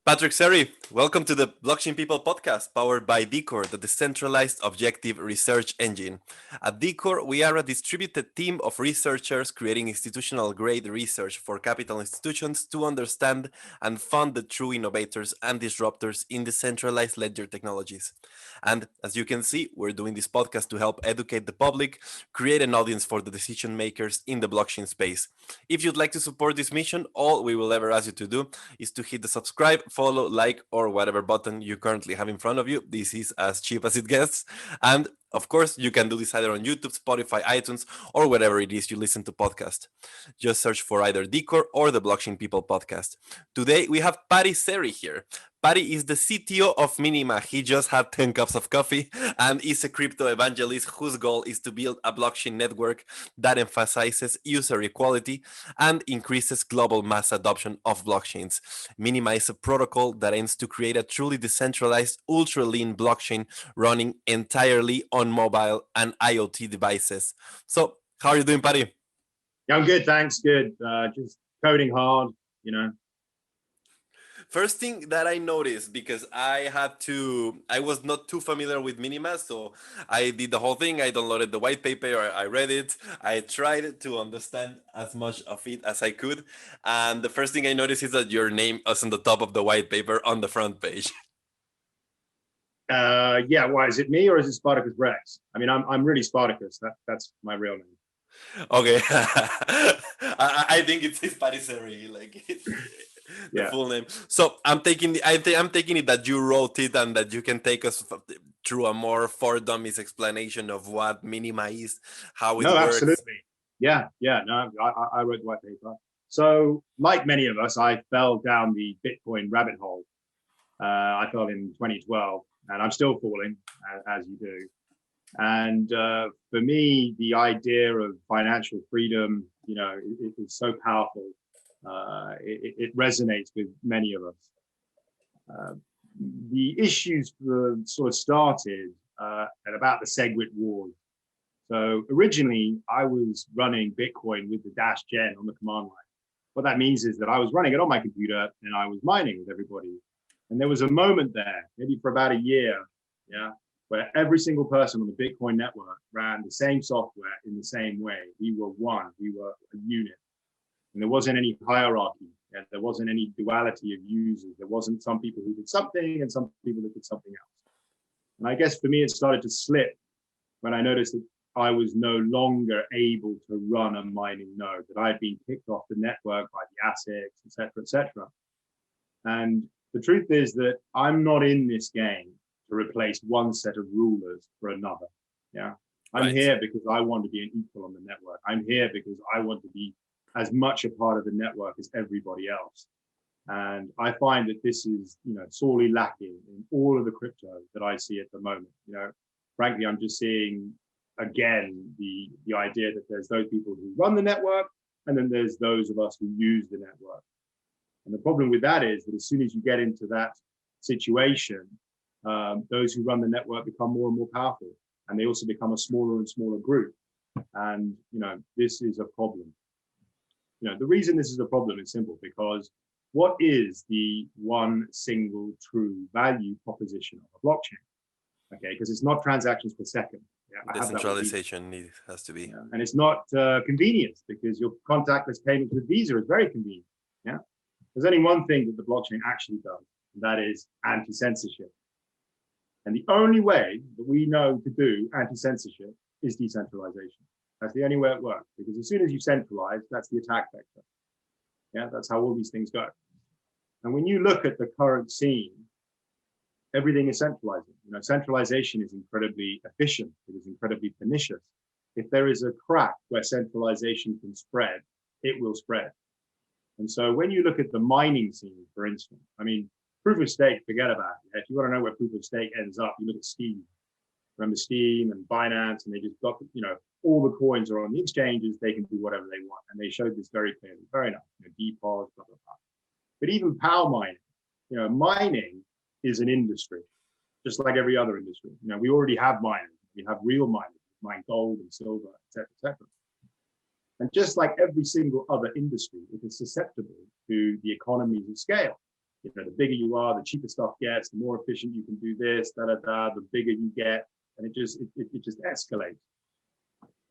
Patrick Cerri, welcome to the Blockchain People podcast powered by Decor, the decentralized objective research engine. At Decor, we are a distributed team of researchers creating institutional grade research for capital institutions to understand and fund the true innovators and disruptors in decentralized ledger technologies. And as you can see, we're doing this podcast to help educate the public, create an audience for the decision makers in the blockchain space. If you'd like to support this mission, all we will ever ask you to do is to hit the subscribe, follow, like, or whatever button you currently have in front of you. This is as cheap as it gets. And of course, you can do this either on YouTube, Spotify, iTunes, or wherever it is you listen to podcasts. Just search for either Decor or the Blockchain People podcast. Today, we have Paddy Cerri here. Paddy is the CTO of Minima. He just had 10 cups of coffee and is a crypto evangelist whose goal is to build a blockchain network that emphasizes user equality and increases global mass adoption of blockchains. Minima is a protocol that aims to create a truly decentralized, ultra-lean blockchain running entirely on mobile and IoT devices. So, how are you doing, Paddy? Yeah, I'm good, thanks. Good. Just coding hard, you know. First thing that I noticed, because I was not too familiar with Minima, so I did the whole thing. I downloaded the white paper, I read it, I tried to understand as much of it as I could. And the first thing I noticed is that your name is on the top of the white paper on the front page. Yeah, why is it me or is it Spartacus Rex? I mean, I'm really Spartacus. That's my real name. Okay. I think it's Paddy Cerri, like the full name. So I'm taking it that you wrote it and that you can take us through a more for dummies explanation of what Minima is, how it works. No, absolutely. Yeah. No, I wrote the white paper. So, like many of us, I fell down the Bitcoin rabbit hole. I fell in 2012, and I'm still falling, as you do. And for me, the idea of financial freedom, you know, is so powerful. It resonates with many of us. The issues sort of started at about the SegWit wars. So originally, I was running Bitcoin with the -gen on the command line. What that means is that I was running it on my computer and I was mining with everybody. And there was a moment there, maybe for about a year, where every single person on the Bitcoin network ran the same software in the same way. We were one, we were a unit. And there wasn't any hierarchy. There wasn't any duality of users. There wasn't some people who did something and some people that did something else. And I guess for me, it started to slip when I noticed that I was no longer able to run a mining node, that I had been kicked off the network by the ASICs, et cetera, et cetera. And the truth is that I'm not in this game to replace one set of rulers for another. Yeah, I'm here because I want to be an equal on the network. I'm here because I want to be as much a part of the network as everybody else. And I find that this is, you know, sorely lacking in all of the crypto that I see at the moment. You know, frankly, I'm just seeing again the idea that there's those people who run the network, and then there's those of us who use the network. And the problem with that is that as soon as you get into that situation, those who run the network become more and more powerful, and they also become a smaller and smaller group. And, you know, this is a problem. You know, the reason this is a problem is simple, because what is the one single true value proposition of a blockchain? Okay, because it's not transactions per second. Decentralization has to be. And it's not convenience, because your contactless payments with Visa is very convenient. Yeah, there's only one thing that the blockchain actually does, and that is anti-censorship. And the only way that we know to do anti-censorship is decentralization. That's the only way it works, because as soon as you centralize, that's the attack vector. Yeah, that's how all these things go. And when you look at the current scene, everything is centralizing. You know, centralization is incredibly efficient. It is incredibly pernicious. If there is a crack where centralization can spread, it will spread. And so when you look at the mining scene, for instance, I mean, proof of stake, forget about it. If you want to know where proof of stake ends up, you look at Steam. Remember Steam and Binance, and they just got, you know, all the coins are on the exchanges, they can do whatever they want. And they showed this very clearly, very nice, you know, depots, blah, blah, blah. But even power mining, you know, mining is an industry, just like every other industry. You know, we already have miners, we have real miners, mine gold and silver, et cetera, et cetera. And just like every single other industry, it is susceptible to the economies of scale. the bigger you are, the cheaper stuff gets, the more efficient you can do this, the bigger you get, and it just escalates.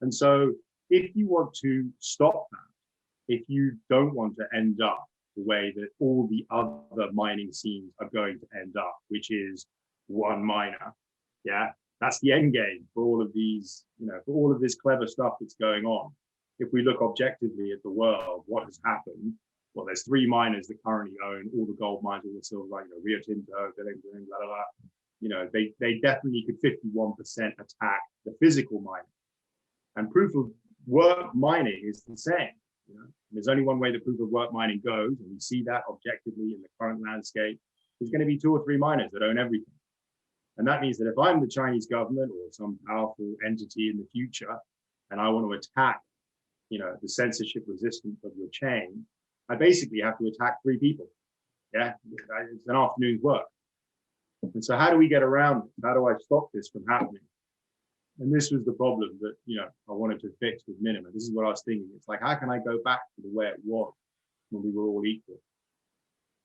And so if you want to stop that, if you don't want to end up the way that all the other mining scenes are going to end up, which is one miner, yeah, that's the end game for all of these, for all of this clever stuff that's going on. If we look objectively at the world, what has happened? Well, there's 3 miners that currently own all the gold mines, all the silver, like Rio Tinto, blah, blah, blah. They definitely could 51% attack the physical mining. And proof of work mining is the same. There's only one way the proof of work mining goes, and we see that objectively in the current landscape. There's going to be 2 or 3 miners that own everything. And that means that if I'm the Chinese government or some powerful entity in the future, and I want to attack, the censorship resistance of your chain, I basically have to attack 3 people. Yeah, it's an afternoon's work. And so how do we get around this? How do I stop this from happening? And this was the problem that, I wanted to fix with Minima. This is what I was thinking. It's like, how can I go back to the way it was when we were all equal?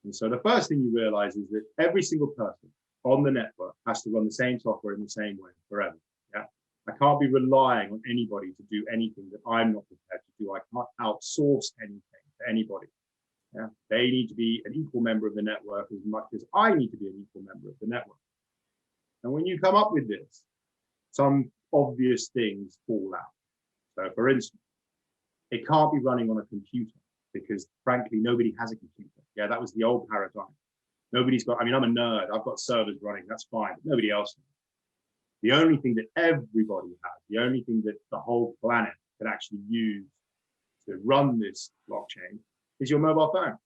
And so the first thing you realize is that every single person on the network has to run the same software in the same way forever. Yeah, I can't be relying on anybody to do anything that I'm not prepared to do. I can't outsource anything to anybody. Yeah, they need to be an equal member of the network as much as I need to be an equal member of the network. And when you come up with this, some obvious things fall out. So for instance, it can't be running on a computer because frankly, nobody has a computer. Yeah, that was the old paradigm. Nobody's got, I'm a nerd, I've got servers running, that's fine, but nobody else has. The only thing that everybody has, the only thing that the whole planet can actually use to run this blockchain is your mobile phone.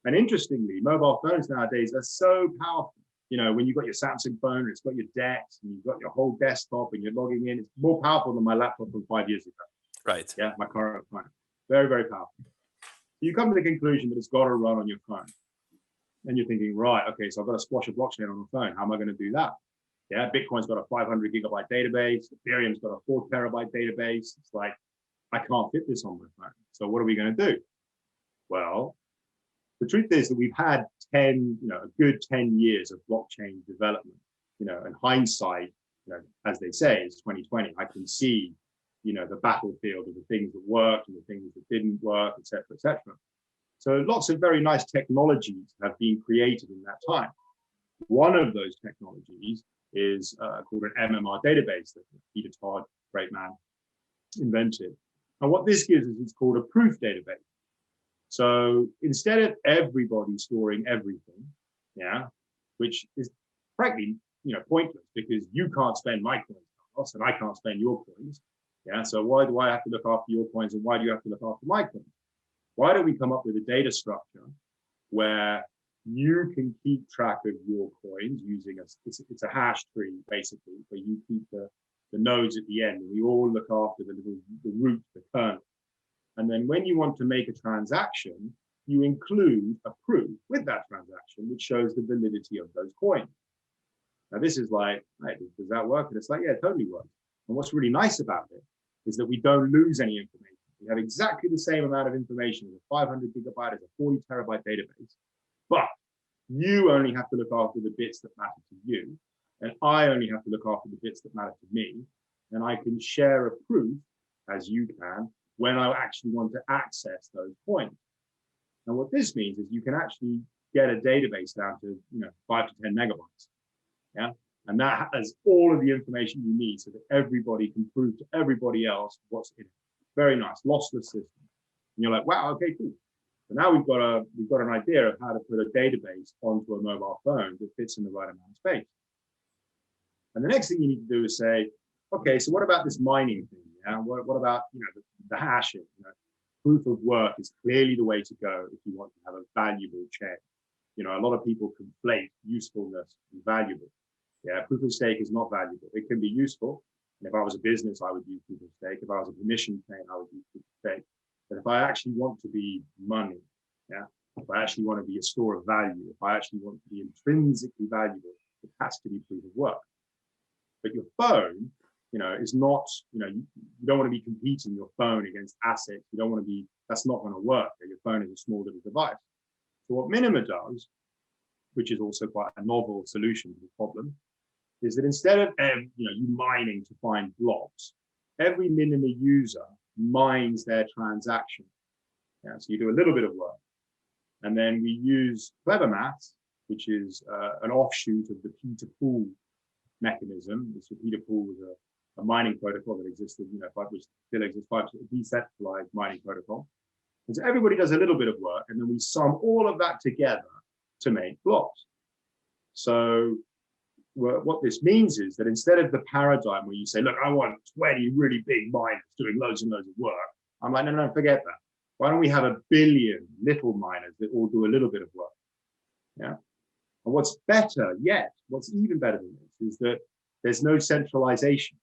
And interestingly, mobile phones nowadays are so powerful. When you've got your Samsung phone, it's got your DeX, and you've got your whole desktop, and you're logging in, it's more powerful than my laptop from 5 years ago. Right. Yeah, my current phone. Very, very powerful. You come to the conclusion that it's got to run on your phone. And you're thinking, right, okay, so I've got to squash a blockchain on a phone. How am I going to do that? Yeah, Bitcoin's got a 500 gigabyte database. Ethereum's got a 4 terabyte database. It's like, I can't fit this on my phone. So what are we going to do? Well, the truth is that we've had a good 10 years of blockchain development, and hindsight, as they say, is 2020. I can see, the battlefield of the things that worked and the things that didn't work, et cetera, et cetera. So lots of very nice technologies have been created in that time. One of those technologies is called an MMR database that Peter Todd, great man, invented. And what this gives us is called a proof database. So instead of everybody storing everything, yeah, which is frankly, pointless because you can't spend my coins and I can't spend your coins. Yeah, so why do I have to look after your coins and why do you have to look after my coins? Why don't we come up with a data structure where you can keep track of your coins using it's a hash tree basically, where you keep the nodes at the end and we all look after the root, the kernel. And then when you want to make a transaction, you include a proof with that transaction, which shows the validity of those coins. Now, this is like, hey, does that work? And it's like, yeah, it totally works. And what's really nice about it is that we don't lose any information. We have exactly the same amount of information as a 500 gigabyte, as a 40 terabyte database, but you only have to look after the bits that matter to you. And I only have to look after the bits that matter to me. And I can share a proof, as you can, when I actually want to access those points. And what this means is you can actually get a database down to 5 to 10 megabytes. Yeah. And that has all of the information you need so that everybody can prove to everybody else what's in it. Very nice, lossless system. And you're like, wow, okay, cool. So now we've got an idea of how to put a database onto a mobile phone that fits in the right amount of space. And the next thing you need to do is say, okay, so what about this mining thing? Yeah, what about the hashing? Proof of work is clearly the way to go if you want to have a valuable chain. A lot of people conflate usefulness and valuable. Yeah, proof of stake is not valuable. It can be useful. And if I was a business, I would use proof of stake. If I was a permission chain, I would use proof of stake. But if I actually want to be money, yeah, if I actually want to be a store of value, if I actually want to be intrinsically valuable, it has to be proof of work. But your phone, is not, you don't want to be competing your phone against assets. You don't want to be, that's not going to work. Your phone is a small little device. So what Minima does which is also quite a novel solution to the problem, is that instead of you mining to find blocks, every Minima user mines their transaction. Yeah, so you do a little bit of work, and then we use clever maths, which is an offshoot of the P2Pool mechanism. So P2Pool was a mining protocol that existed, which still exists, a decentralized mining protocol. And so everybody does a little bit of work, and then we sum all of that together to make blocks. So what this means is that instead of the paradigm where you say, look, I want 20 really big miners doing loads and loads of work, I'm like, no, forget that. Why don't we have 1 billion little miners that all do a little bit of work? Yeah. And what's better yet, what's even better than this, is that there's no centralization.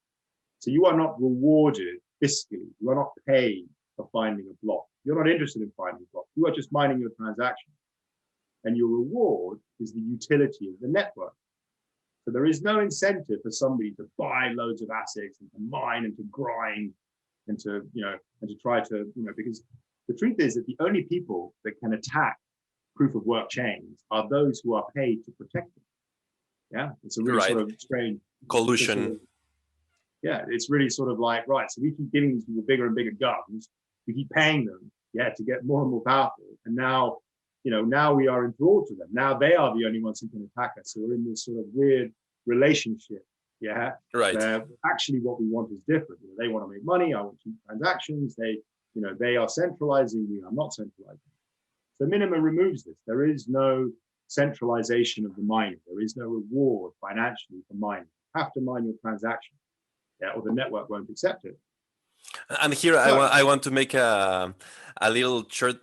So you are not rewarded fiscally. You are not paid for finding a block. You're not interested in finding a block. You are just mining your transaction. And your reward is the utility of the network. So there is no incentive for somebody to buy loads of assets and to mine and to grind and to, and to try to, because the truth is that the only people that can attack proof of work chains are those who are paid to protect them. Yeah, it's a really sort of strange collusion. It's really sort of like, right, so we keep giving these people bigger and bigger guns, we keep paying them, to get more and more powerful. And now, now we are enthralled to them. Now they are the only ones who can attack us. So we're in this sort of weird relationship, where actually what we want is different. They want to make money, I want to keep transactions, they are centralizing, we are not centralizing. So Minima removes this. There is no centralization of the mining. There is no reward financially for mining. You have to mine your transaction, or the network won't accept it. And here I want to make a little short,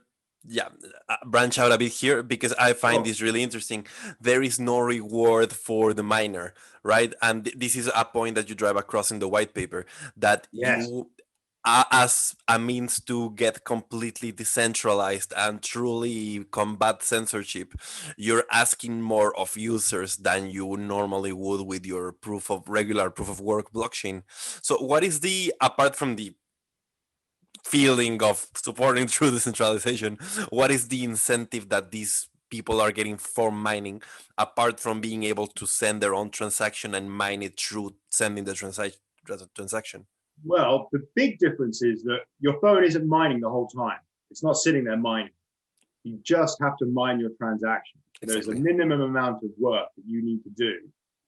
branch out a bit here, because I find this really interesting. There is no reward for the miner, right? And this is a point that you drive across in the white paper, that you, as a means to get completely decentralized and truly combat censorship, you're asking more of users than you normally would with your regular proof of work blockchain. So what is apart from the feeling of supporting true decentralization, what is the incentive that these people are getting for mining, apart from being able to send their own transaction and mine it through sending the transaction? Well, the big difference is that your phone isn't mining the whole time. It's not sitting there mining. You just have to mine your transaction. Exactly. There's a minimum amount of work that you need to do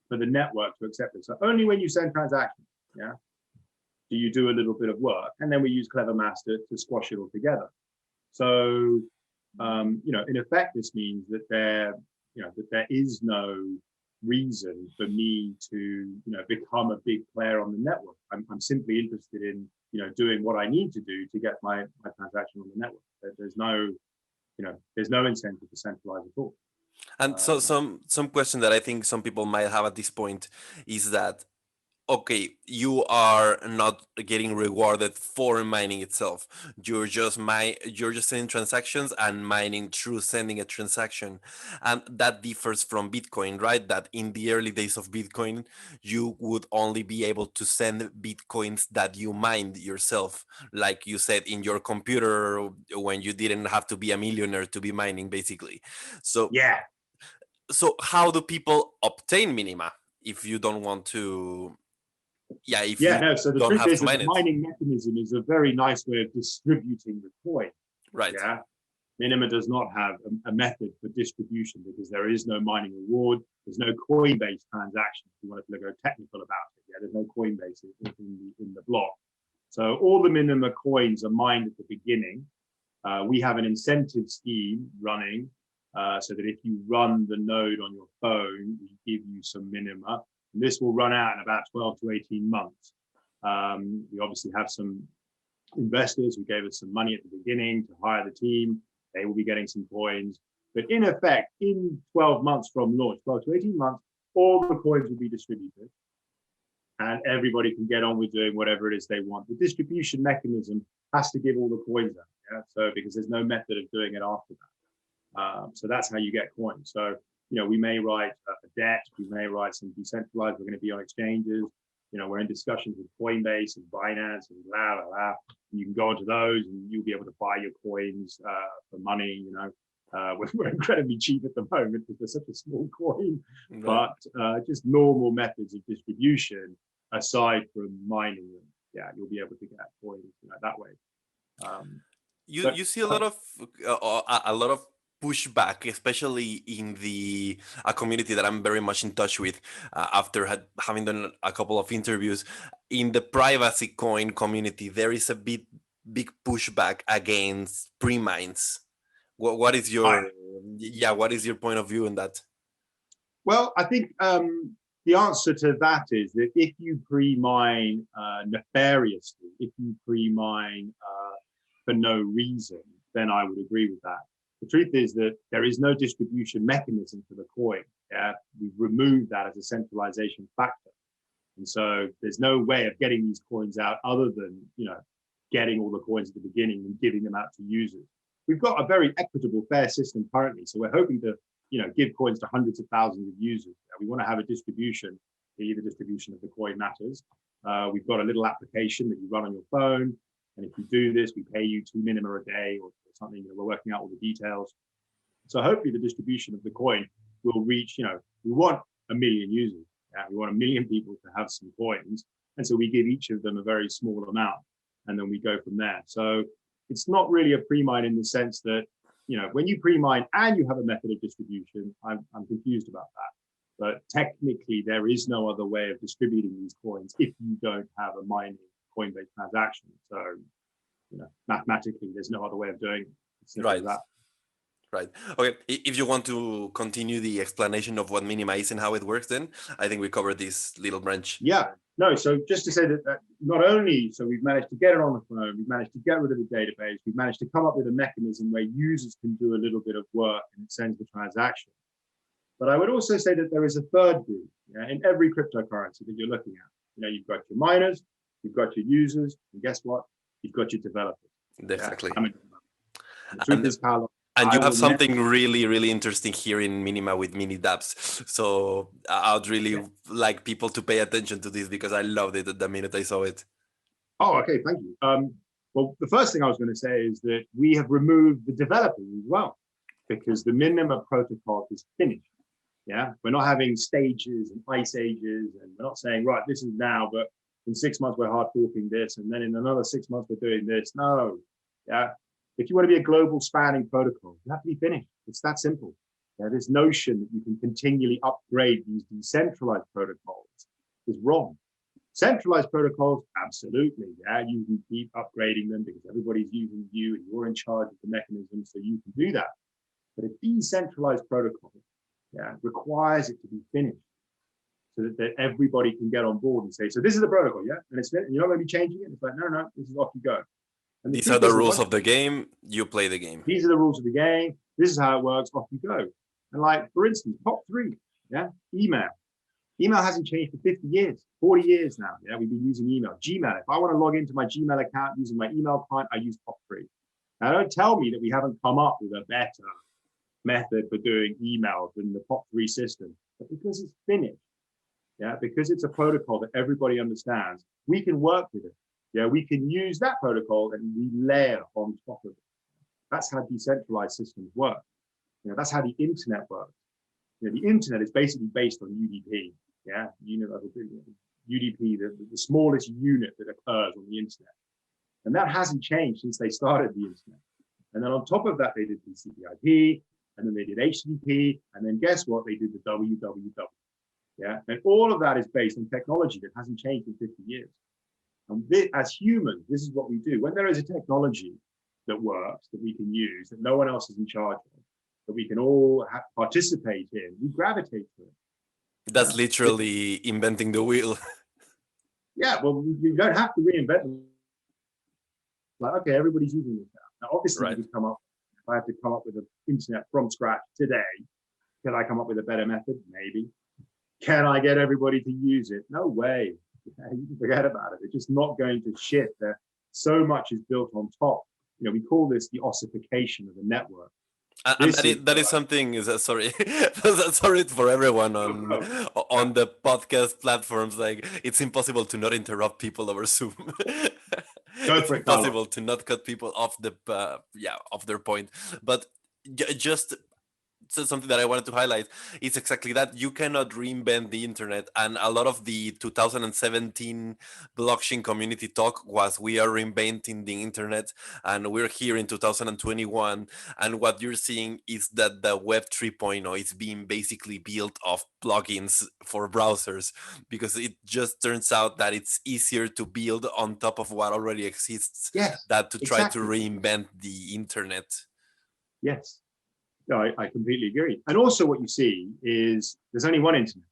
for the network to accept it. So only when you send transactions, do you do a little bit of work, and then we use clever maths to squash it all together. So, in effect, this means that there is no reason for me to, become a big player on the network. I'm simply interested in, doing what I need to do to get my transaction on the network. There's no incentive to centralize at all. And so some question that I think some people might have at this point is that, okay, you are not getting rewarded for mining itself. You're just sending transactions and mining through sending a transaction. And that differs from Bitcoin, right? That in the early days of Bitcoin, you would only be able to send Bitcoins that you mined yourself. Like you said, in your computer, when you didn't have to be a millionaire to be mining, basically. So so how do people obtain Minima if you don't want to? So the truth is that the mining mechanism is a very nice way of distributing the coin. Right. Yeah. Minima does not have a method for distribution because there is no mining reward. There's no Coinbase transaction. If you want to go technical about it, there's no Coinbase in the block. So all the Minima coins are mined at the beginning. We have an incentive scheme running so that if you run the node on your phone, we give you some Minima. And this will run out in about 12 to 18 months. We obviously have some investors who gave us some money at the beginning to hire the team. They will be getting some coins. But in effect, in 12 months from launch, 12 to 18 months, all the coins will be distributed. And everybody can get on with doing whatever it is they want. The distribution mechanism has to give all the coins out. So because there's no method of doing it after that. So that's how you get coins. So we may write a debt, we may write some decentralized, we're going to be on exchanges, we're in discussions with Coinbase and Binance and blah, blah, blah. And you can go into those and you'll be able to buy your coins for money, We're incredibly cheap at the moment because we're such a small coin, Right. but just normal methods of distribution aside from mining them, yeah, you'll be able to get coins that way. Um, You but see a lot of pushback, especially in the a community that I'm very much in touch with. After having done a couple of interviews in the privacy coin community, there is a big pushback against pre-mines. What is I, your what is your point of view on that? well, I think the answer to that is that if you pre-mine nefariously, if you pre-mine for no reason, then I would agree with that. The truth is that there is no distribution mechanism for the coin. Yeah, we've removed that as a centralization factor, and so there's no way of getting these coins out other than getting all the coins at the beginning and giving them out to users. We've got a very equitable, fair system currently, so we're hoping to give coins to hundreds of thousands of users. We want to have a distribution. The distribution of the coin matters. We've got a little application that you run on your phone, and if you do this, we pay you 2 minima a day or something. We're working out all the details. So hopefully, the distribution of the coin will reach. We want 1 million users. Yeah, we want 1 million people to have some coins, and so we give each of them a very small amount, and then we go from there. So it's not really a pre-mine in the sense that when you pre-mine and you have a method of distribution, I'm confused about that. But technically, there is no other way of distributing these coins if you don't have a mining Coinbase transaction. So, mathematically, there's no other way of doing it. It's simple as Right. that. Right. Okay. If you want to continue the explanation of what Minima is and how it works, then I think we covered this little branch. Yeah. No, so just to say that not only so we've managed to get it on the phone, we've managed to get rid of the database, we've managed to come up with a mechanism where users can do a little bit of work and it sends the transaction. But I would also say that there is a third group in every cryptocurrency that you're looking at. You've got your miners, you've got your users, and guess what? You've got your developers. Definitely. I'm a developer. The truth And is, Carlo, and I you have will never. something really interesting here in Minima with mini dApps. So I'd really Yeah. like people to pay attention to this because I loved it the minute I saw it. Oh, okay, thank you. Well, the first thing I was going to say is that we have removed the developers as well because the Minima protocol is finished. Yeah, we're not having stages and ice ages, and we're not saying right, this is now, but in 6 months we're hard forking this, and then in another 6 months we're doing this. No, yeah. If you want to be a global spanning protocol, you have to be finished. It's that simple. Yeah, this notion that you can continually upgrade these decentralized protocols is wrong. Centralized protocols, absolutely. Yeah, you can keep upgrading them because everybody's using you and you're in charge of the mechanism, so you can do that. But a decentralized protocol, requires it to be finished so that everybody can get on board and say, so this is the protocol, yeah, and it's finished. You're not going to be changing it. It's like, no, this is off you go. And the These are truth the is that rules once of the game. You play the game. these are the rules of the game, this is how it works, off you go. And like, for instance, top 3, email. Email hasn't changed for 50 years, 40 years now. Yeah, we've been using email. Gmail, if I want to log into my Gmail account using my email client, I use top 3. Now, don't tell me that we haven't come up with a better method for doing emails than the top 3 system, but because it's finished, because it's a protocol that everybody understands, we can work with it. Yeah, we can use that protocol and we layer on top of it. That's how decentralized systems work. That's how the internet works. The internet is basically based on UDP. Yeah, UDP, the smallest unit that occurs on the internet, and that hasn't changed since they started the internet. And then on top of that, they did TCP/IP, and then they did HTTP, and then guess what? They did the www. Yeah, and all of that is based on technology that hasn't changed in 50 years. And as humans, this is what we do. When there is a technology that works, that we can use, that no one else is in charge of, that we can all participate in, we gravitate to it. That's literally inventing the wheel. Yeah, well, you don't have to reinvent it. Like, okay, everybody's using this now. Now, obviously, Right. if I have to come up with an internet from scratch today, can I come up with a better method? Maybe. Can I get everybody to use it? No way. You can forget about it. It's just not going to shift. So much is built on top. We call this the ossification of the network. And that is something is sorry sorry for everyone on the podcast platforms, like it's impossible to not interrupt people over Zoom. Go It's for it, Carlo. impossible to not cut people off off their point. But just so something that I wanted to highlight is exactly that you cannot reinvent the internet. And a lot of the 2017 blockchain community talk was we are reinventing the internet, and we're here in 2021. And what you're seeing is that the Web 3.0 is being basically built of plugins for browsers, because it just turns out that it's easier to build on top of what already exists Yes, than to try to exactly. reinvent the internet. Yes. No, I completely agree. And also what you see is there's only one internet,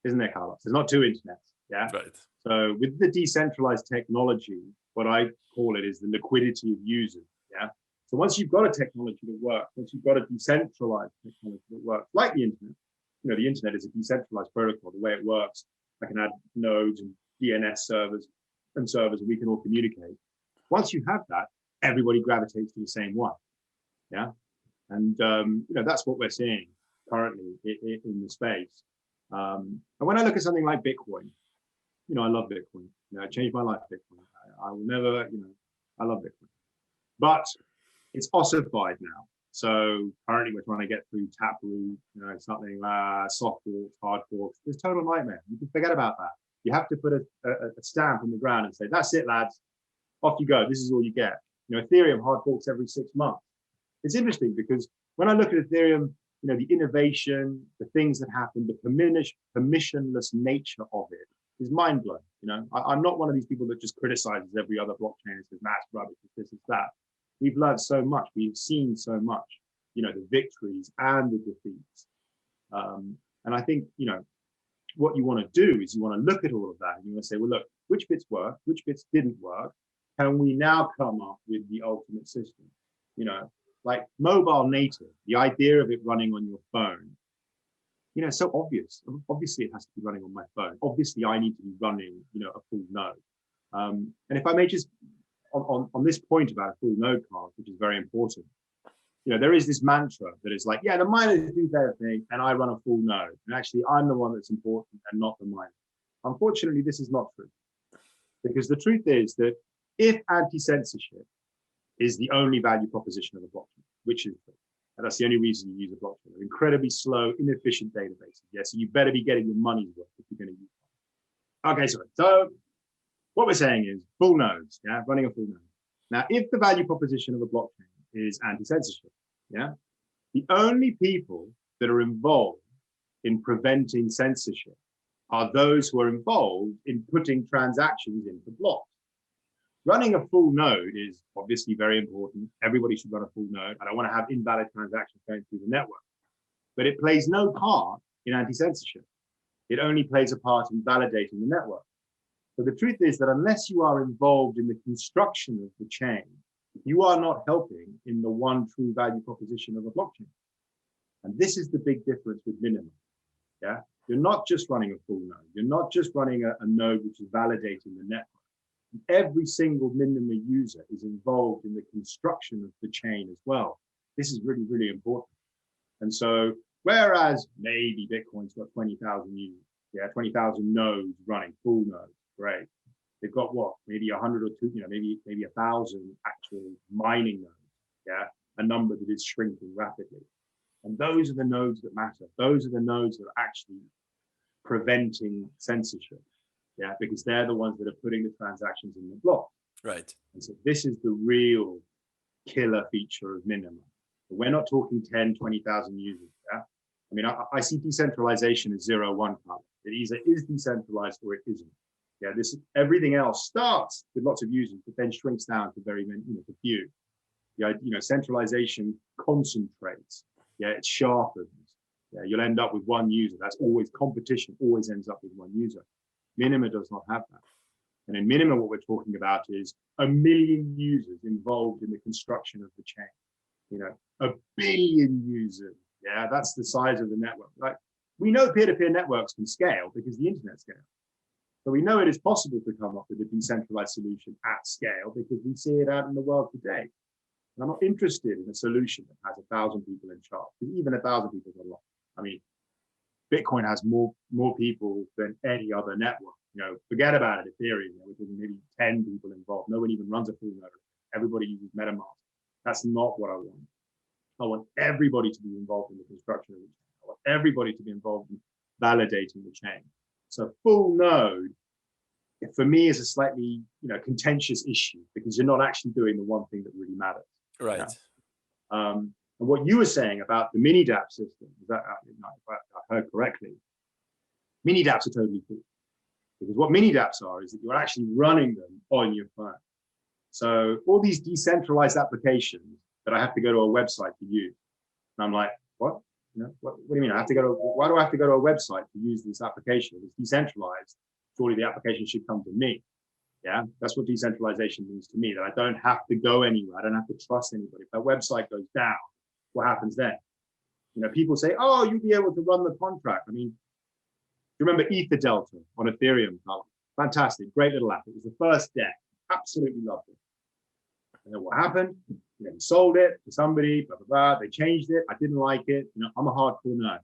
isn't there, Carlos? There's not two internets. Yeah. Right. So with the decentralized technology, what I call it is the liquidity of users. Yeah. So once you've got a technology that works, once you've got a decentralized technology that works, like the internet, the internet is a decentralized protocol. The way it works, I can add nodes and DNS servers and we can all communicate. Once you have that, everybody gravitates to the same one. Yeah. And that's what we're seeing currently in the space. And when I look at something like Bitcoin, I love Bitcoin. It changed my life, Bitcoin. I will never, I love Bitcoin. But it's ossified now. So currently we're trying to get through Taproot, something soft forks, hard forks. It's a total nightmare. You can forget about that. You have to put a stamp in the ground and say, that's it, lads. Off you go. This is all you get. Ethereum hard forks every 6 months. It's interesting because when I look at Ethereum, the innovation, the things that happen, the permissionless nature of it is mind blowing. I'm not one of these people that just criticizes every other blockchain and says, that's rubbish, this is that. We've learned so much. We've seen so much, the victories and the defeats. And I think, what you want to do is you want to look at all of that and you want to say, well, look, which bits work, which bits didn't work. Can we now come up with the ultimate system? Like mobile native, the idea of it running on your phone, it's so obvious. Obviously, it has to be running on my phone. Obviously, I need to be running, a full node. And if I may just, on this point about a full node card, which is very important, there is this mantra that is like, yeah, the miners do their thing and I run a full node. And actually, I'm the one that's important and not the miner. Unfortunately, this is not true. Because the truth is that if anti-censorship is the only value proposition of a blockchain, which is true. And that's the only reason you use a blockchain. They're incredibly slow, inefficient databases. Yeah, so you better be getting your money's worth if you're going to use them. Okay, so what we're saying is full nodes, yeah, running a full node. Now, if the value proposition of a blockchain is anti-censorship, yeah, the only people that are involved in preventing censorship are those who are involved in putting transactions into blocks. Running a full node is obviously very important. Everybody should run a full node. I don't want to have invalid transactions going through the network. But it plays no part in anti-censorship. It only plays a part in validating the network. So the truth is that unless you are involved in the construction of the chain, you are not helping in the one true value proposition of a blockchain. And this is the big difference with Minima. Yeah, you're not just running a full node. You're not just running a node which is validating the network. Every single Minima user is involved in the construction of the chain as well. This is really, really important. And so, whereas maybe Bitcoin's got 20,000 users, 20,000 nodes running, full nodes, great. They've got what, maybe 100 or two, maybe 1,000 actual mining nodes, a number that is shrinking rapidly. And those are the nodes that matter. Those are the nodes that are actually preventing censorship. Because they're the ones that are putting the transactions in the block. Right. And so this is the real killer feature of Minima. We're not talking 10, 20,000 users. Yeah. I mean, I see decentralization as 0-1 color. It either is decentralized or it isn't. Yeah. Everything else starts with lots of users, but then shrinks down to very many, to few. Centralization concentrates. Yeah. It sharpens. Yeah. You'll end up with one user. That's always competition. Always ends up with one user. Minima does not have that. And in Minima, what we're talking about is 1 million users involved in the construction of the chain. 1 billion users. Yeah, that's the size of the network. Like, we know peer-to-peer networks can scale because the internet scales. So we know it is possible to come up with a decentralized solution at scale because we see it out in the world today. And I'm not interested in a solution that has 1,000 people in charge, because even 1,000 people is a lot. I mean, Bitcoin has more people than any other network. Forget about it, Ethereum. We're talking maybe 10 people involved. No one even runs a full node. Everybody uses MetaMask. That's not what I want. I want everybody to be involved in the construction of the chain. I want everybody to be involved in validating the chain. So full node, for me, is a slightly contentious issue because you're not actually doing the one thing that really matters. Right. Yeah? And what you were saying about the mini dApp system, is that if I heard correctly, mini dApps are totally cool. Because what mini dApps are is that you're actually running them on your phone. So all these decentralized applications that I have to go to a website to use, and I'm like, what? What do you mean? Why do I have to go to a website to use this application? It's decentralized. Surely the application should come to me. Yeah, that's what decentralization means to me, that I don't have to go anywhere. I don't have to trust anybody. If that website goes down, what happens then? People say, oh, you'll be able to run the contract. I mean, you remember Ether Delta on Ethereum? Fantastic, great little app. It was the first deck. Absolutely loved it. And then what happened? He sold it to somebody, blah, blah, blah. They changed it. I didn't like it. I'm a hardcore nerd.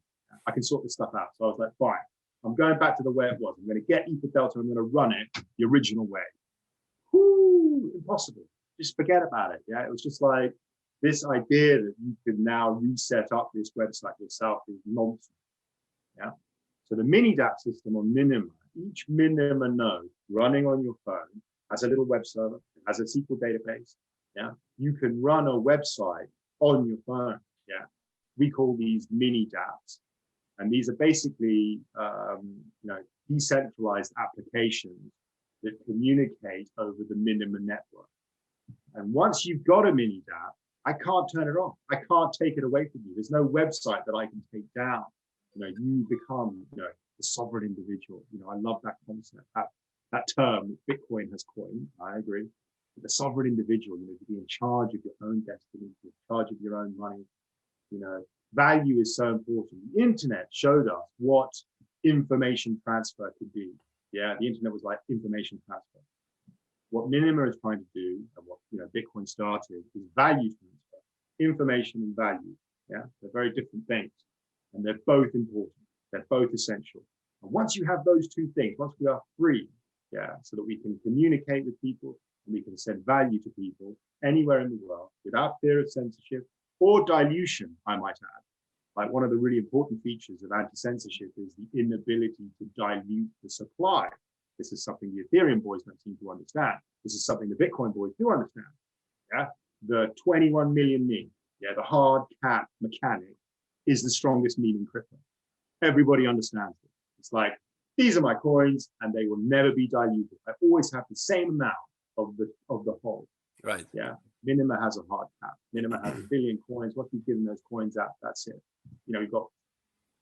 I can sort this stuff out. So I was like, fine. I'm going back to the way it was. I'm going to get Ether Delta. I'm going to run it the original way. Whoo, impossible. Just forget about it. Yeah, it was just like this idea that you can now reset up this website yourself is nonsense. Yeah. So the mini dApp system on Minima, each Minima node running on your phone has a little web server, has a SQL database. Yeah, you can run a website on your phone. Yeah, we call these mini dApps, and these are basically decentralized applications that communicate over the Minima network. And once you've got a mini dApp, I can't turn it off. I can't take it away from you. There's no website that I can take down. You become the sovereign individual. I love that concept, that term that Bitcoin has coined. I agree. The sovereign individual, to be in charge of your own destiny, to be in charge of your own money. Value is so important. The internet showed us what information transfer could be. Yeah, the internet was like information transfer. What Minima is trying to do, and what Bitcoin started, is value transfer. Information and value. Yeah, they're very different things, and they're both important. They're both essential. And once you have those two things, once we are free, so that we can communicate with people and we can send value to people anywhere in the world without fear of censorship or dilution, I might add. Like one of the really important features of anti-censorship is the inability to dilute the supply. This is something the Ethereum boys don't seem to understand. This is something the Bitcoin boys do understand. Yeah, the 21 million meme, the hard cap mechanic is the strongest meme in crypto. Everybody understands it. It's like, these are my coins and they will never be diluted. I always have the same amount of the whole. Right. Yeah. Minima has a hard cap. Minima has 1 billion coins. Once you've given those coins out, that's it. You've got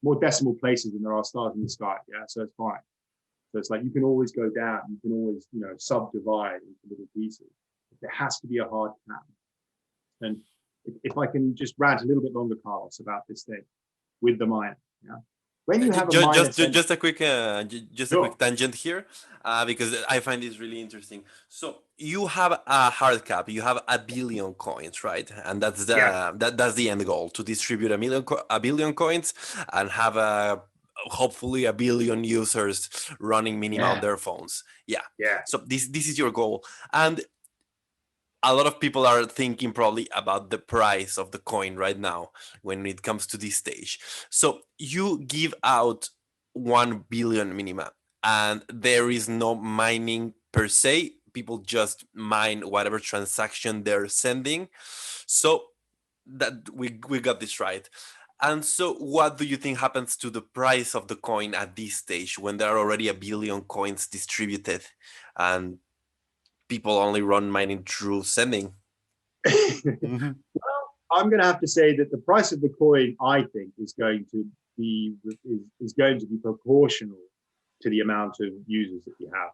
more decimal places than there are stars in the sky. Yeah. So it's fine. So it's like you can always go down. You can always, subdivide into little pieces. There has to be a hard cap. And if I can just rant a little bit longer, Carlos, about this thing with the miner. Yeah. When you have a miner, just a quick just a sure. quick tangent here, because I find this really interesting. So you have a hard cap, you have 1 billion coins, right? And that's that's the end goal, to distribute 1 billion coins and have hopefully 1 billion users running Minima on their phones. Yeah. So this is your goal, and a lot of people are thinking probably about the price of the coin right now when it comes to this stage. So you give out 1 billion Minima and there is no mining per se. People just mine whatever transaction they're sending. So that we got this right. And so what do you think happens to the price of the coin at this stage when there are already 1 billion coins distributed and people only run mining through sending? Well, I'm going to have to say that the price of the coin, I think, is going to be proportional to the amount of users that you have.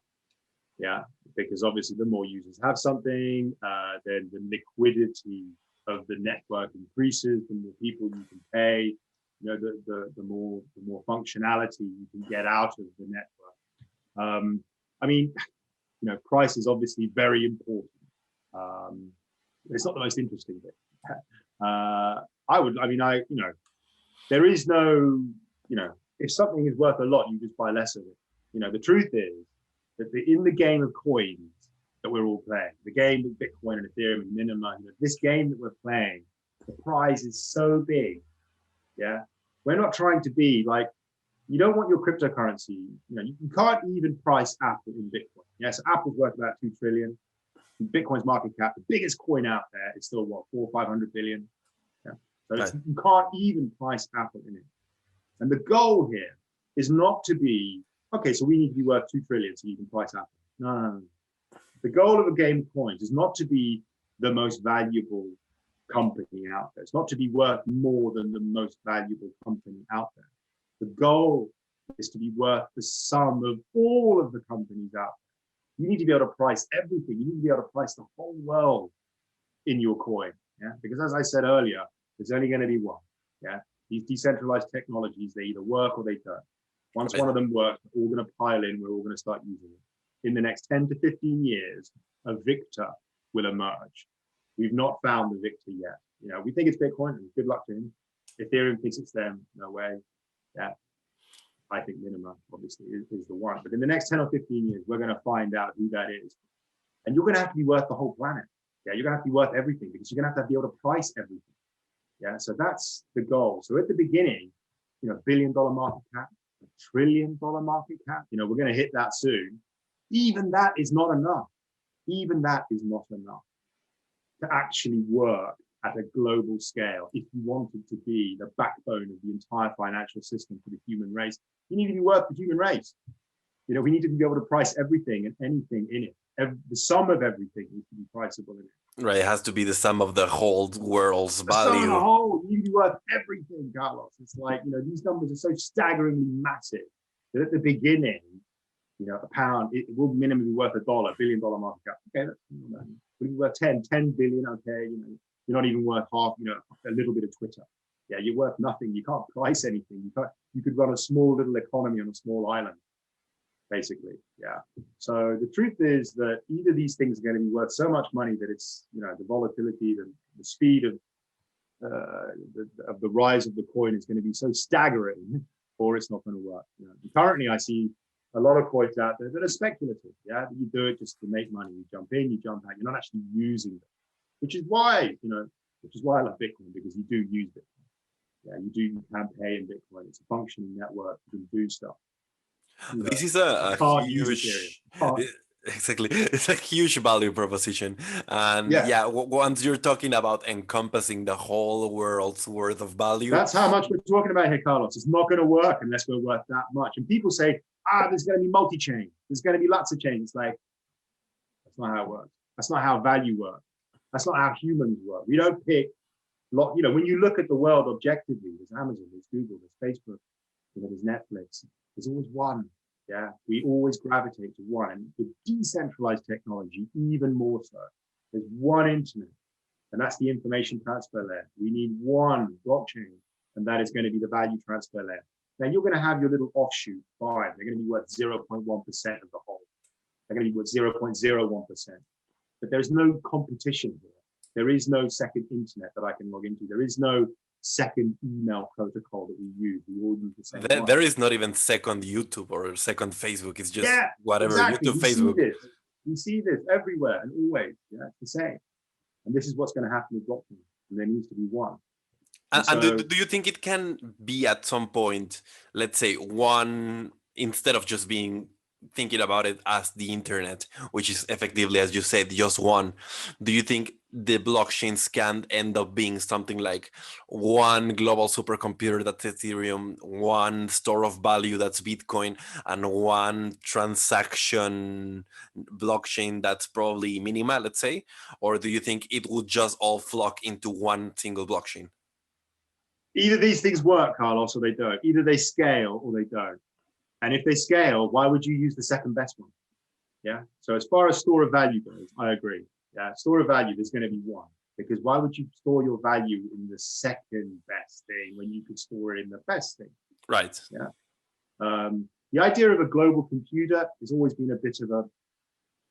Yeah, because obviously the more users have something, then the liquidity of the network increases. The more people you can pay, the more functionality you can get out of the network. I mean, price is obviously very important. It's not the most interesting bit. There is no, if something is worth a lot, you just buy less of it. The truth is that in the game of coins that we're all playing, the game of Bitcoin and Ethereum and Minima, this game that we're playing, The prize is so big. Yeah. We're not trying to be like, you don't want your cryptocurrency, you can't even price Apple in Bitcoin. Yes, Apple's worth about 2 trillion. Bitcoin's market cap, the biggest coin out there, is still what, 400 or 500 billion. Yeah. So Right. you can't even price Apple in it. And the goal here is not to be, okay, so we need to be worth 2 trillion so you can price Apple. No. The goal of a game of coins is not to be the most valuable company out there. It's not to be worth more than the most valuable company out there. The goal is to be worth the sum of all of the companies out there. You need to be able to price everything. You need to be able to price the whole world in your coin. Yeah, because as I said earlier, there's only going to be one. Yeah, these decentralized technologies, they either work or they don't. Once Right. one of them works, we're all going to pile in. We're all going to start using it. In the next 10 to 15 years, a victor will emerge. We've not found the victor yet. We think it's Bitcoin, and good luck to him. Ethereum thinks it's them. No way. Yeah, I think Minima obviously is the one. But in the next 10 or 15 years, we're going to find out who that is. And you're going to have to be worth the whole planet. Yeah, you're going to have to be worth everything because you're going to be able to price everything. Yeah, so that's the goal. So at the beginning, $1 billion market cap, $1 trillion market cap, we're going to hit that soon. Even that is not enough. Even that is not enough to actually work at a global scale. If you wanted to be the backbone of the entire financial system for the human race, you need to be worth the human race. We need to be able to price everything and anything in it. The sum of everything needs to be priceable in it. Right. It has to be the sum of the whole world's The sum of the value. whole, you need to be worth everything, Carlos. It's like, these numbers are so staggeringly massive that at the beginning, a pound, it will minimally be worth $1, $1 billion market cap. Okay, that's will be worth 10 billion. Okay, you're not even worth half, a little bit of Twitter. Yeah, you're worth nothing. You can't price anything. You could run a small little economy on a small island, basically. Yeah. So the truth is that either these things are going to be worth so much money that it's, the volatility, the speed of the rise of the coin is going to be so staggering, or it's not going to work. Currently, I see a lot of coins out there that are speculative. Yeah, you do it just to make money. You jump in, you jump out. You're not actually using them, which is why I love Bitcoin, because you do use Bitcoin. Yeah, you can pay in Bitcoin. It's a functioning network. You can do stuff. This is You a can't use Ethereum. huge, exactly, it's a huge value proposition. And Yeah, yeah, once you're talking about encompassing the whole world's worth of value, that's how much we're talking about here, Carlos. It's not going to work unless we're worth that much. And people say, there's going to be multi-chain. There's going to be lots of chains. It's like, that's not how it works. That's not how value works. That's not how humans work. We don't pick, when you look at the world objectively, there's Amazon, there's Google, there's Facebook, there's Netflix. There's always one. Yeah, we always gravitate to one. And with decentralized technology, even more so. There's one internet, and that's the information transfer layer. We need one blockchain, and that is going to be the value transfer layer. Now, you're going to have your little offshoot, fine. They're going to be worth 0.1% of the whole. They're going to be worth 0.01%. But there's no competition here. There is no second internet that I can log into. There is no second email protocol that we use. We all use the same one. there is not even second YouTube or second Facebook. It's just whatever, exactly. YouTube, Facebook. We see this everywhere and always. Yeah, it's the same. And this is what's going to happen with blockchain. And there needs to be one. And do you think it can be at some point, let's say, one, instead of just being thinking about it as the internet, which is effectively, as you said, just one, do you think the blockchains can end up being something like one global supercomputer that's Ethereum, one store of value that's Bitcoin, and one transaction blockchain that's probably Minima, let's say? Or do you think it would just all flock into one single blockchain? Either these things work, Carlos, or they don't. Either they scale or they don't. And if they scale, why would you use the second best one? Yeah. So as far as store of value goes, I agree. Yeah. Store of value, there's going to be one. Because why would you store your value in the second best thing when you could store it in the best thing? Right. Yeah. The idea of a global computer has always been a bit of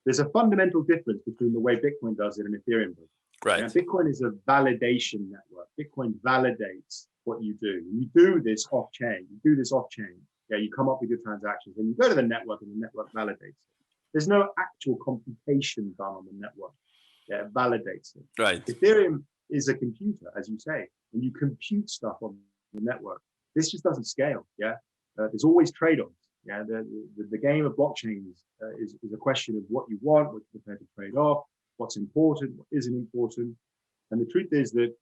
there's a fundamental difference between the way Bitcoin does it and Ethereum does it. Right. Yeah, Bitcoin is a validation network. Bitcoin validates what you do. You do this off-chain. Yeah, you come up with your transactions and you go to the network and the network validates it. There's no actual computation done on the network. Yeah, it validates it. Right. Ethereum is a computer, as you say, and you compute stuff on the network. This just doesn't scale. Yeah, there's always trade-offs. Yeah, the game of blockchains is a question of what you want, what you're prepared to trade off, what's important, what isn't important. And the truth is that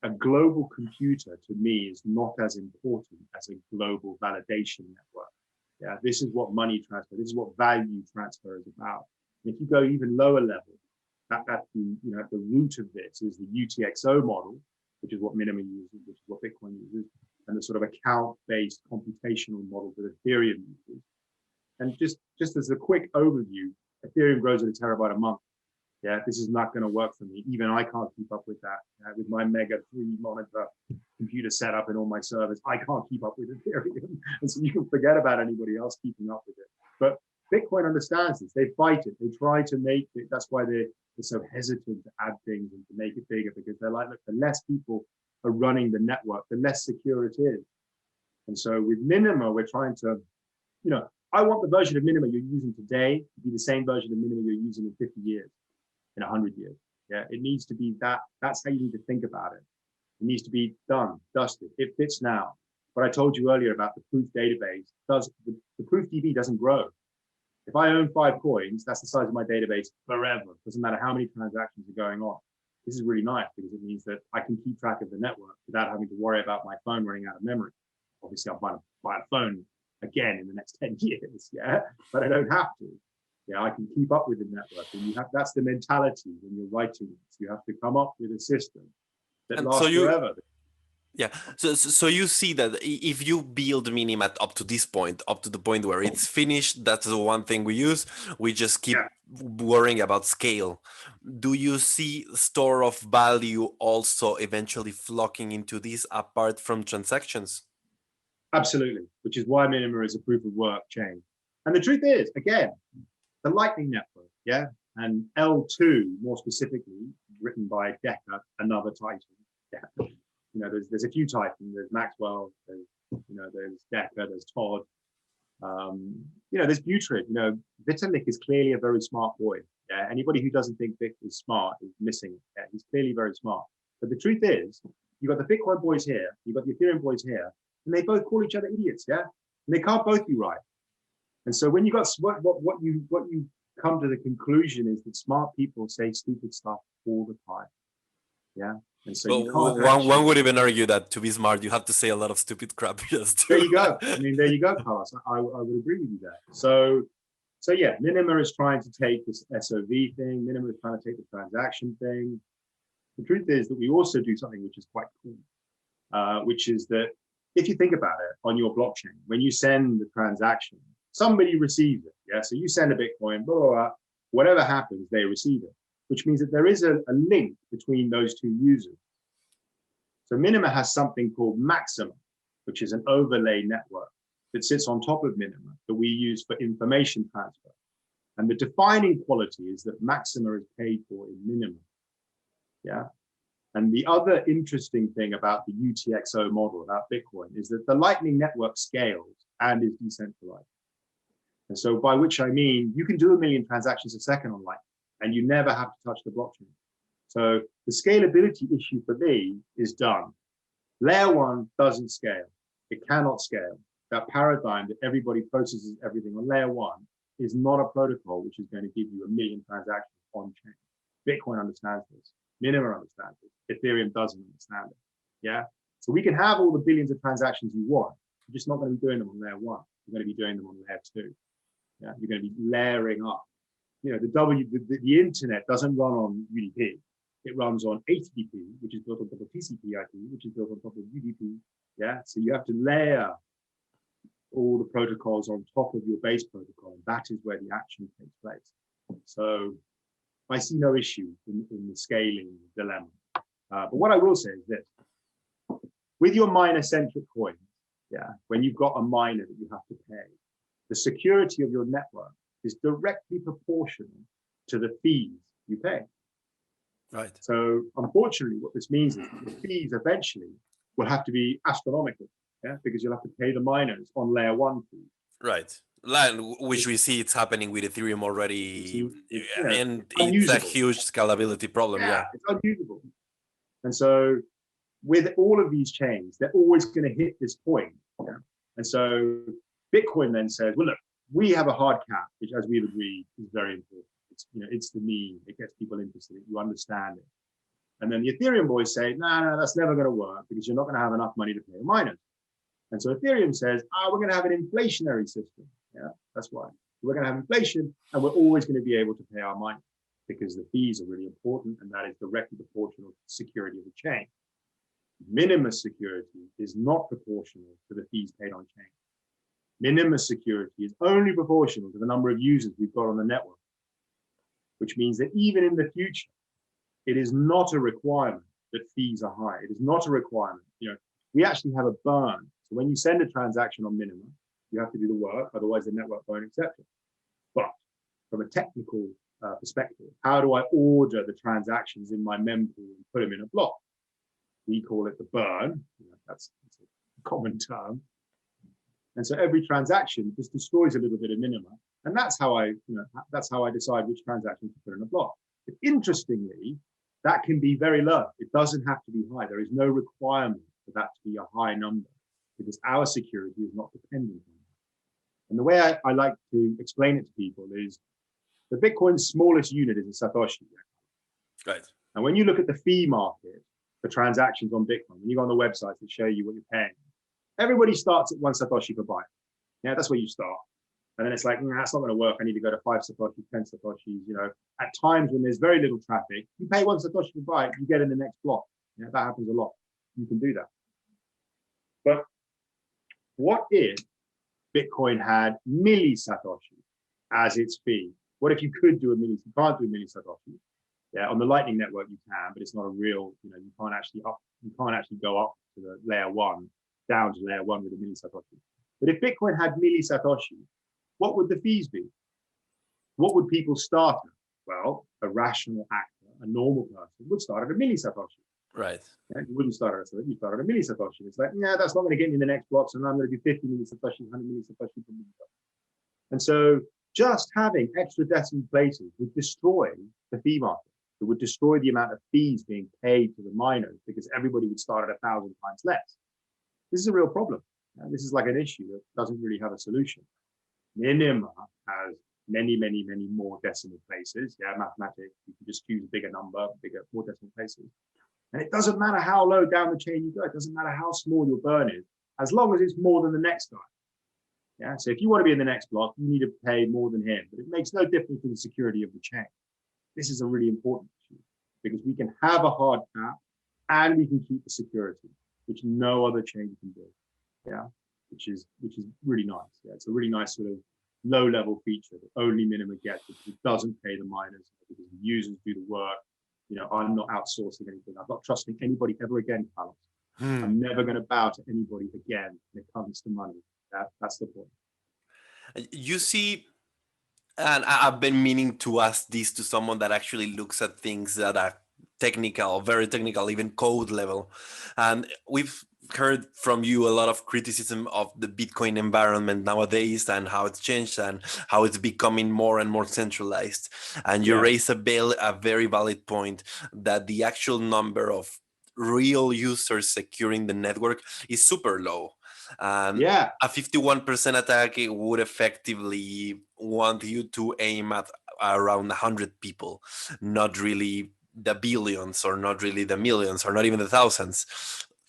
a global computer, to me, is not as important as a global validation network. Yeah, this is what money transfer, this is what value transfer is about. And if you go even lower level, at the root of this is the UTXO model, which is what Minima uses, which is what Bitcoin uses, and the sort of account-based computational model that Ethereum uses. And just as a quick overview, Ethereum grows at a terabyte a month. Yeah, this is not going to work for me. Even I can't keep up with that. With my Mega 3 monitor computer setup and all my servers, I can't keep up with Ethereum. And so you can forget about anybody else keeping up with it. But Bitcoin understands this. They fight it. They try to make it. That's why they're so hesitant to add things and to make it bigger, because they're like, look, the less people are running the network, the less secure it is. And so with Minima, we're trying to, I want the version of Minima you're using today to be the same version of Minima you're using in 50 years, in 100 years. Yeah, it needs to be that. That's how you need to think about it. It needs to be done, dusted. It fits now. What I told you earlier about the proof database, the proof DB doesn't grow. If I own 5 coins, that's the size of my database forever. Doesn't matter how many transactions are going on. This is really nice because it means that I can keep track of the network without having to worry about my phone running out of memory. Obviously, I'll buy a phone again in the next 10 years, yeah, but I don't have to. Yeah, I can keep up with the network, and that's the mentality when you're writing this. You have to come up with a system that And lasts forever. yeah, so you see that if you build Minimat up to this point, up to the point where it's finished, that's the one thing we use. We just keep worrying about scale. Do you see store of value also eventually flocking into this apart from transactions? Absolutely, which is why Minima is a proof of work chain. And the truth is, again, the Lightning Network, yeah, and L2 more specifically, written by Decker, another Titan. Yeah. There's a few Titans. There's Maxwell. There's Decker. There's Todd. There's Butrid. Vitalik is clearly a very smart boy. Yeah, anybody who doesn't think Vic is smart is missing it. Yeah, he's clearly very smart. But the truth is, you've got the Bitcoin boys here, you've got the Ethereum boys here, and they both call each other idiots. Yeah, and they can't both be right. And so when you got what you come to the conclusion is that smart people say stupid stuff all the time. Yeah. And so you can't one would even argue that to be smart, you have to say a lot of stupid crap. Just there you go. There you go, Carlos. I would agree with you there. So yeah, Minima is trying to take this SOV thing. Minima is trying to take the transaction thing. The truth is that we also do something which is quite cool, which is that if you think about it on your blockchain, when you send the transaction, somebody receives it. Yeah. So you send a Bitcoin, blah, blah, blah, whatever happens, they receive it, which means that there is a link between those two users. So Minima has something called Maxima, which is an overlay network that sits on top of Minima that we use for information transfer. And the defining quality is that Maxima is paid for in Minima. Yeah. And the other interesting thing about the UTXO model, about Bitcoin, is that the Lightning Network scales and is decentralized. And so by which I mean, you can do 1 million transactions a second on Lightning, and you never have to touch the blockchain. So the scalability issue for me is done. Layer 1 doesn't scale. It cannot scale. That paradigm that everybody processes everything on layer 1 is not a protocol which is going to give you 1 million transactions on chain. Bitcoin understands this. Minima understands it. Ethereum doesn't understand it. Yeah. So we can have all the billions of transactions you want. You're just not going to be doing them on layer 1. You're going to be doing them on layer 2. Yeah. You're going to be layering up. The internet doesn't run on UDP. It runs on HTTP, which is built on top of TCP/IP, which is built on top of UDP. Yeah. So you have to layer all the protocols on top of your base protocol. And that is where the action takes place. So I see no issue in the scaling dilemma. But what I will say is this. With your miner-centric coins, yeah, when you've got a miner that you have to pay, the security of your network is directly proportional to the fees you pay. Right. So unfortunately, what this means is that the fees eventually will have to be astronomical, yeah, because you'll have to pay the miners on layer 1 fees. Right. Which we see it's happening with Ethereum already, and it's a huge scalability problem. Yeah, it's unusable. And so with all of these chains, they're always going to hit this point. Yeah? And so Bitcoin then says, well, look, we have a hard cap, which, as we've agreed, is very important. It's, it's the meme. It gets people interested. You understand it. And then the Ethereum boys say, no, that's never going to work because you're not going to have enough money to pay the miners. And so Ethereum says, we're going to have an inflationary system. Yeah, that's why. We're going to have inflation and we're always going to be able to pay our miners because the fees are really important and that is directly proportional to the security of the chain. Minima security is not proportional to the fees paid on chain. Minima security is only proportional to the number of users we've got on the network, which means that even in the future, it is not a requirement that fees are high. It is not a requirement. We actually have a burn. So when you send a transaction on Minima, you have to do the work, otherwise the network won't accept it. But from a technical perspective, how do I order the transactions in my mempool and put them in a block? We call it the burn. That's a common term. And so every transaction just destroys a little bit of Minima, and that's how I decide which transaction to put in a block. But interestingly, that can be very low. It doesn't have to be high. There is no requirement for that to be a high number because our security is not dependent on that. And the way I like to explain it to people is the Bitcoin's smallest unit is a Satoshi. Right. And when you look at the fee market for transactions on Bitcoin, when you go on the websites that show you what you're paying, everybody starts at 1 Satoshi per byte. Yeah, that's where you start. And then it's like, that's not going to work. I need to go to 5 Satoshis, 10 Satoshis. At times when there's very little traffic, you pay 1 Satoshi per byte, you get in the next block. That happens a lot. You can do that. But what if Bitcoin had milli Satoshi as its fee? What if you could do a milli? You can't do a milli Satoshi. Yeah, on the Lightning Network you can, but it's not a real. You can't actually go up to the layer 1, down to layer 1 with a milli Satoshi. But if Bitcoin had milli Satoshi, what would the fees be? What would people start at? Well, a rational actor, a normal person, would start at a milli Satoshi. Right. Yeah, you wouldn't start at a, you start at a milli Satoshi. It's like, that's not going to get me in the next block, so now I'm going to do 50 milli Satoshi, 100 milli Satoshi per milli. And so just having extra decimal places would destroy the fee market. It would destroy the amount of fees being paid to the miners because everybody would start at 1,000 times less. This is a real problem. This is like an issue that doesn't really have a solution. Minima has many, many, many more decimal places. Yeah, mathematics, you can just choose a bigger number, more decimal places. And it doesn't matter how low down the chain you go. It doesn't matter how small your burn is, as long as it's more than the next guy. Yeah, so if you want to be in the next block, you need to pay more than him. But it makes no difference to the security of the chain. This is a really important issue because we can have a hard cap and we can keep the security, which no other chain can do. Yeah, which is really nice. Yeah, it's a really nice sort of low-level feature that only Minima gets because it doesn't pay the miners because the users do the work. I'm not outsourcing anything. I'm not trusting anybody ever again, Carlos. I'm never going to bow to anybody again when it comes to money. That's the point. You see, and I've been meaning to ask this to someone that actually looks at things that are technical, very technical, even code level. And we've heard from you a lot of criticism of the Bitcoin environment nowadays and how it's changed and how it's becoming more and more centralized. And you raise a very valid point that the actual number of real users securing the network is super low. A 51% attack would effectively want you to aim at around 100 people, not really the billions or not really the millions or not even the thousands.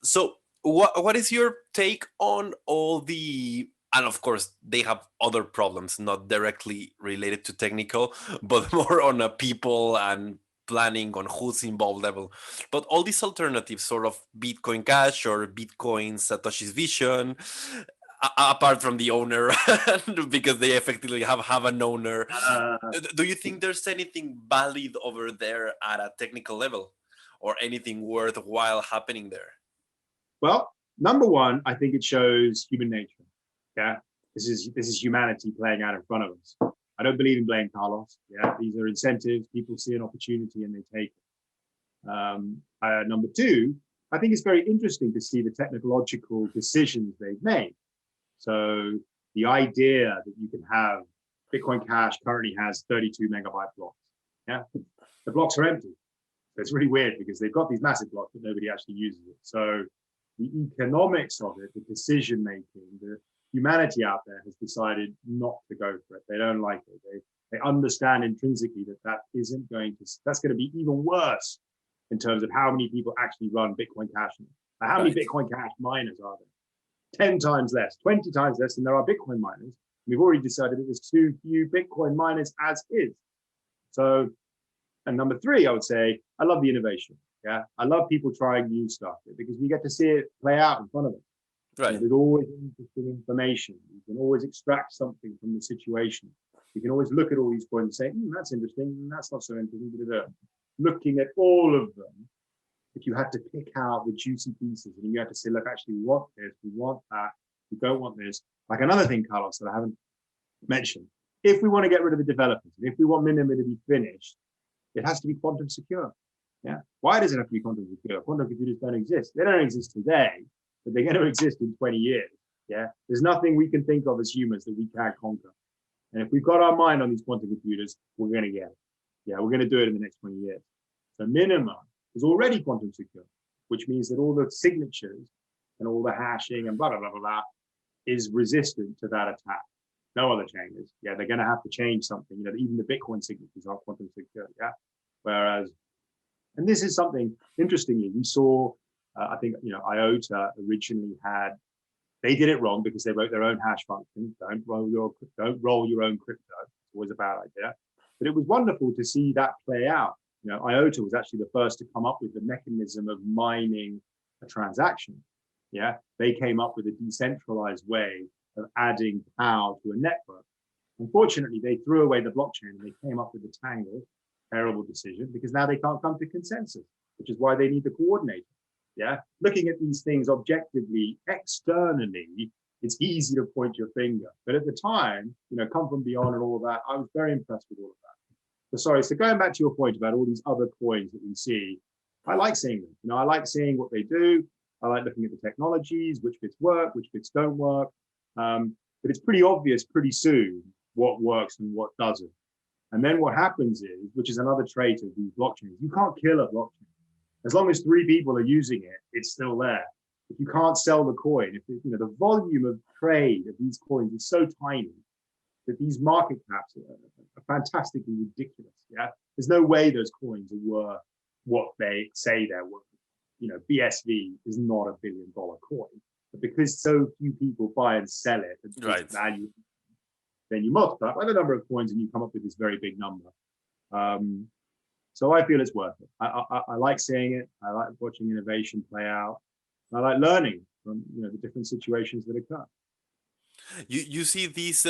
So what is your take on all the, and of course they have other problems not directly related to technical but more on a people and planning on who's involved level, but all these alternatives, sort of Bitcoin Cash or Bitcoin Satoshi's Vision, apart from the owner, because they effectively have an owner. Do you think there's anything valid over there at a technical level, or anything worthwhile happening there? Well, number one, I think it shows human nature. Yeah, this is humanity playing out in front of us. I don't believe in blame, Carlos. Yeah, these are incentives. People see an opportunity and they take it. Number two, I think it's very interesting to see the technological decisions they've made. So the idea that you can have Bitcoin Cash currently has 32 megabyte blocks. Yeah, the blocks are empty. So it's really weird because they've got these massive blocks, but nobody actually uses it. So the economics of it, the decision making, the humanity out there has decided not to go for it. They don't like it. They understand intrinsically that that's going to be even worse in terms of how many people actually run Bitcoin Cash. How many Bitcoin Cash miners are there? 10 times less, 20 times less than there are Bitcoin miners. We've already decided that there's too few Bitcoin miners as is. So, and number three, I would say, I love the innovation. Yeah, I love people trying new stuff because we get to see it play out in front of us. Right. There's always interesting information. You can always extract something from the situation. You can always look at all these points and say, that's interesting, that's not so interesting. Looking at all of them, if you had to pick out the juicy pieces and you had to say, look, actually, we want this, we want that, we don't want this. Like another thing, Carlos, that I haven't mentioned, if we want to get rid of the developers, and if we want Minima to be finished, it has to be quantum secure. Yeah. Why does it have to be quantum secure? Quantum computers don't exist. They don't exist today, but they're going to exist in 20 years. Yeah. There's nothing we can think of as humans that we can't conquer. And if we've got our mind on these quantum computers, we're going to get it. Yeah, we're going to do it in the next 20 years. So Minima is already quantum secure, which means that all the signatures and all the hashing and blah, blah, blah, blah, blah is resistant to that attack. No other chain is. Yeah, they're going to have to change something. Even the Bitcoin signatures are quantum secure. Yeah. Whereas, and this is something interestingly, we saw, I think, IOTA originally they did it wrong because they wrote their own hash function. Don't roll your own crypto. It's always a bad idea. But it was wonderful to see that play out. IOTA was actually the first to come up with the mechanism of mining a transaction. Yeah, they came up with a decentralized way of adding power to a network. Unfortunately, they threw away the blockchain and they came up with the Tangle, terrible decision, because now they can't come to consensus, which is why they need the coordinator. Yeah, looking at these things objectively, externally, it's easy to point your finger. But at the time, come from beyond and all of that, I was very impressed with all of that. So going back to your point about all these other coins that we see, I like seeing them. I like seeing what they do. I like looking at the technologies, which bits work, which bits don't work. But it's pretty obvious pretty soon what works and what doesn't. And then what happens is, which is another trait of these blockchains, you can't kill a blockchain. As long as 3 people are using it, it's still there. If you can't sell the coin, if the volume of trade of these coins is so tiny that these market caps are fantastically ridiculous. Yeah, there's no way those coins are worth what they say they're worth. BSV is not $1 billion coin, but because so few people buy and sell it at Right. value, then you multiply by the number of coins and you come up with this very big number. So I feel it's worth it. I like seeing it. I like watching innovation play out. I like learning from the different situations that occur. You see these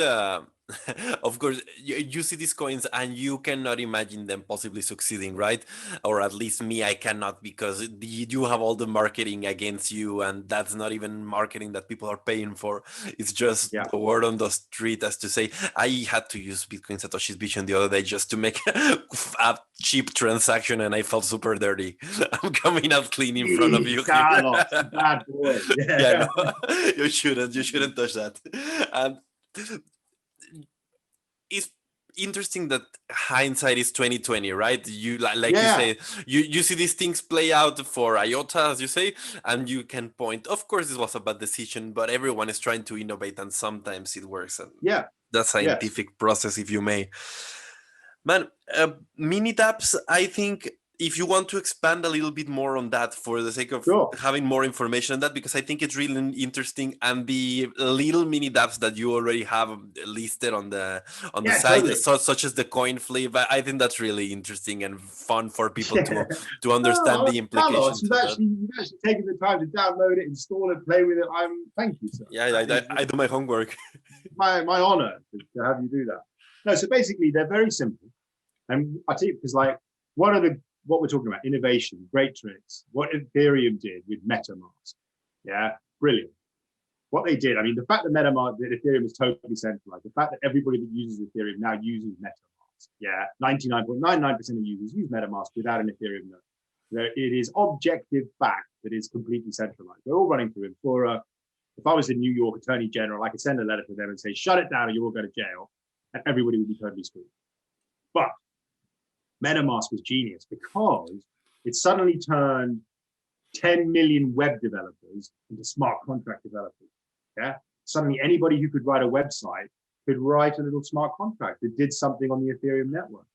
of course you see these coins and you cannot imagine them possibly succeeding, right? Or at least me, I cannot, because you have all the marketing against you, and that's not even marketing that people are paying for. It's just the word on the street, as to say. I had to use Bitcoin Satoshi's Vision the other day just to make a cheap transaction, and I felt super dirty. I'm coming out clean in front of you. Carlos, bad boy. Yeah, no, you shouldn't touch that. And it's interesting that hindsight is 2020, right? You like you say, you see these things play out for IOTA, as you say, and you can point, of course this was a bad decision, but everyone is trying to innovate, and sometimes it works. And that scientific process, if you may. Man, MiniApps, I think if you want to expand a little bit more on that for the sake of having more information on that, because I think it's really interesting, and the little MiniApps that you already have listed on the site, totally. Such as the coin flip, I think that's really interesting and fun for people to understand the implications. Carlos, you've actually taken the time to download it, install it, play with it. Thank you, sir. Yeah, I do my homework. my honor to have you do that. No, so basically they're very simple. And I tell you, because what we're talking about, innovation, great tricks, what Ethereum did with MetaMask, brilliant. What they did, the fact that Ethereum is totally centralized, the fact that everybody that uses Ethereum now uses MetaMask, 99.99% of users use MetaMask without an Ethereum node. It is objective fact that it's completely centralized. They're all running through Infura. If I was the New York Attorney General, I could send a letter to them and say, shut it down or you will go to jail, and everybody would be totally screwed. But MetaMask was genius because it suddenly turned 10 million web developers into smart contract developers. Yeah. Suddenly anybody who could write a website could write a little smart contract that did something on the Ethereum network.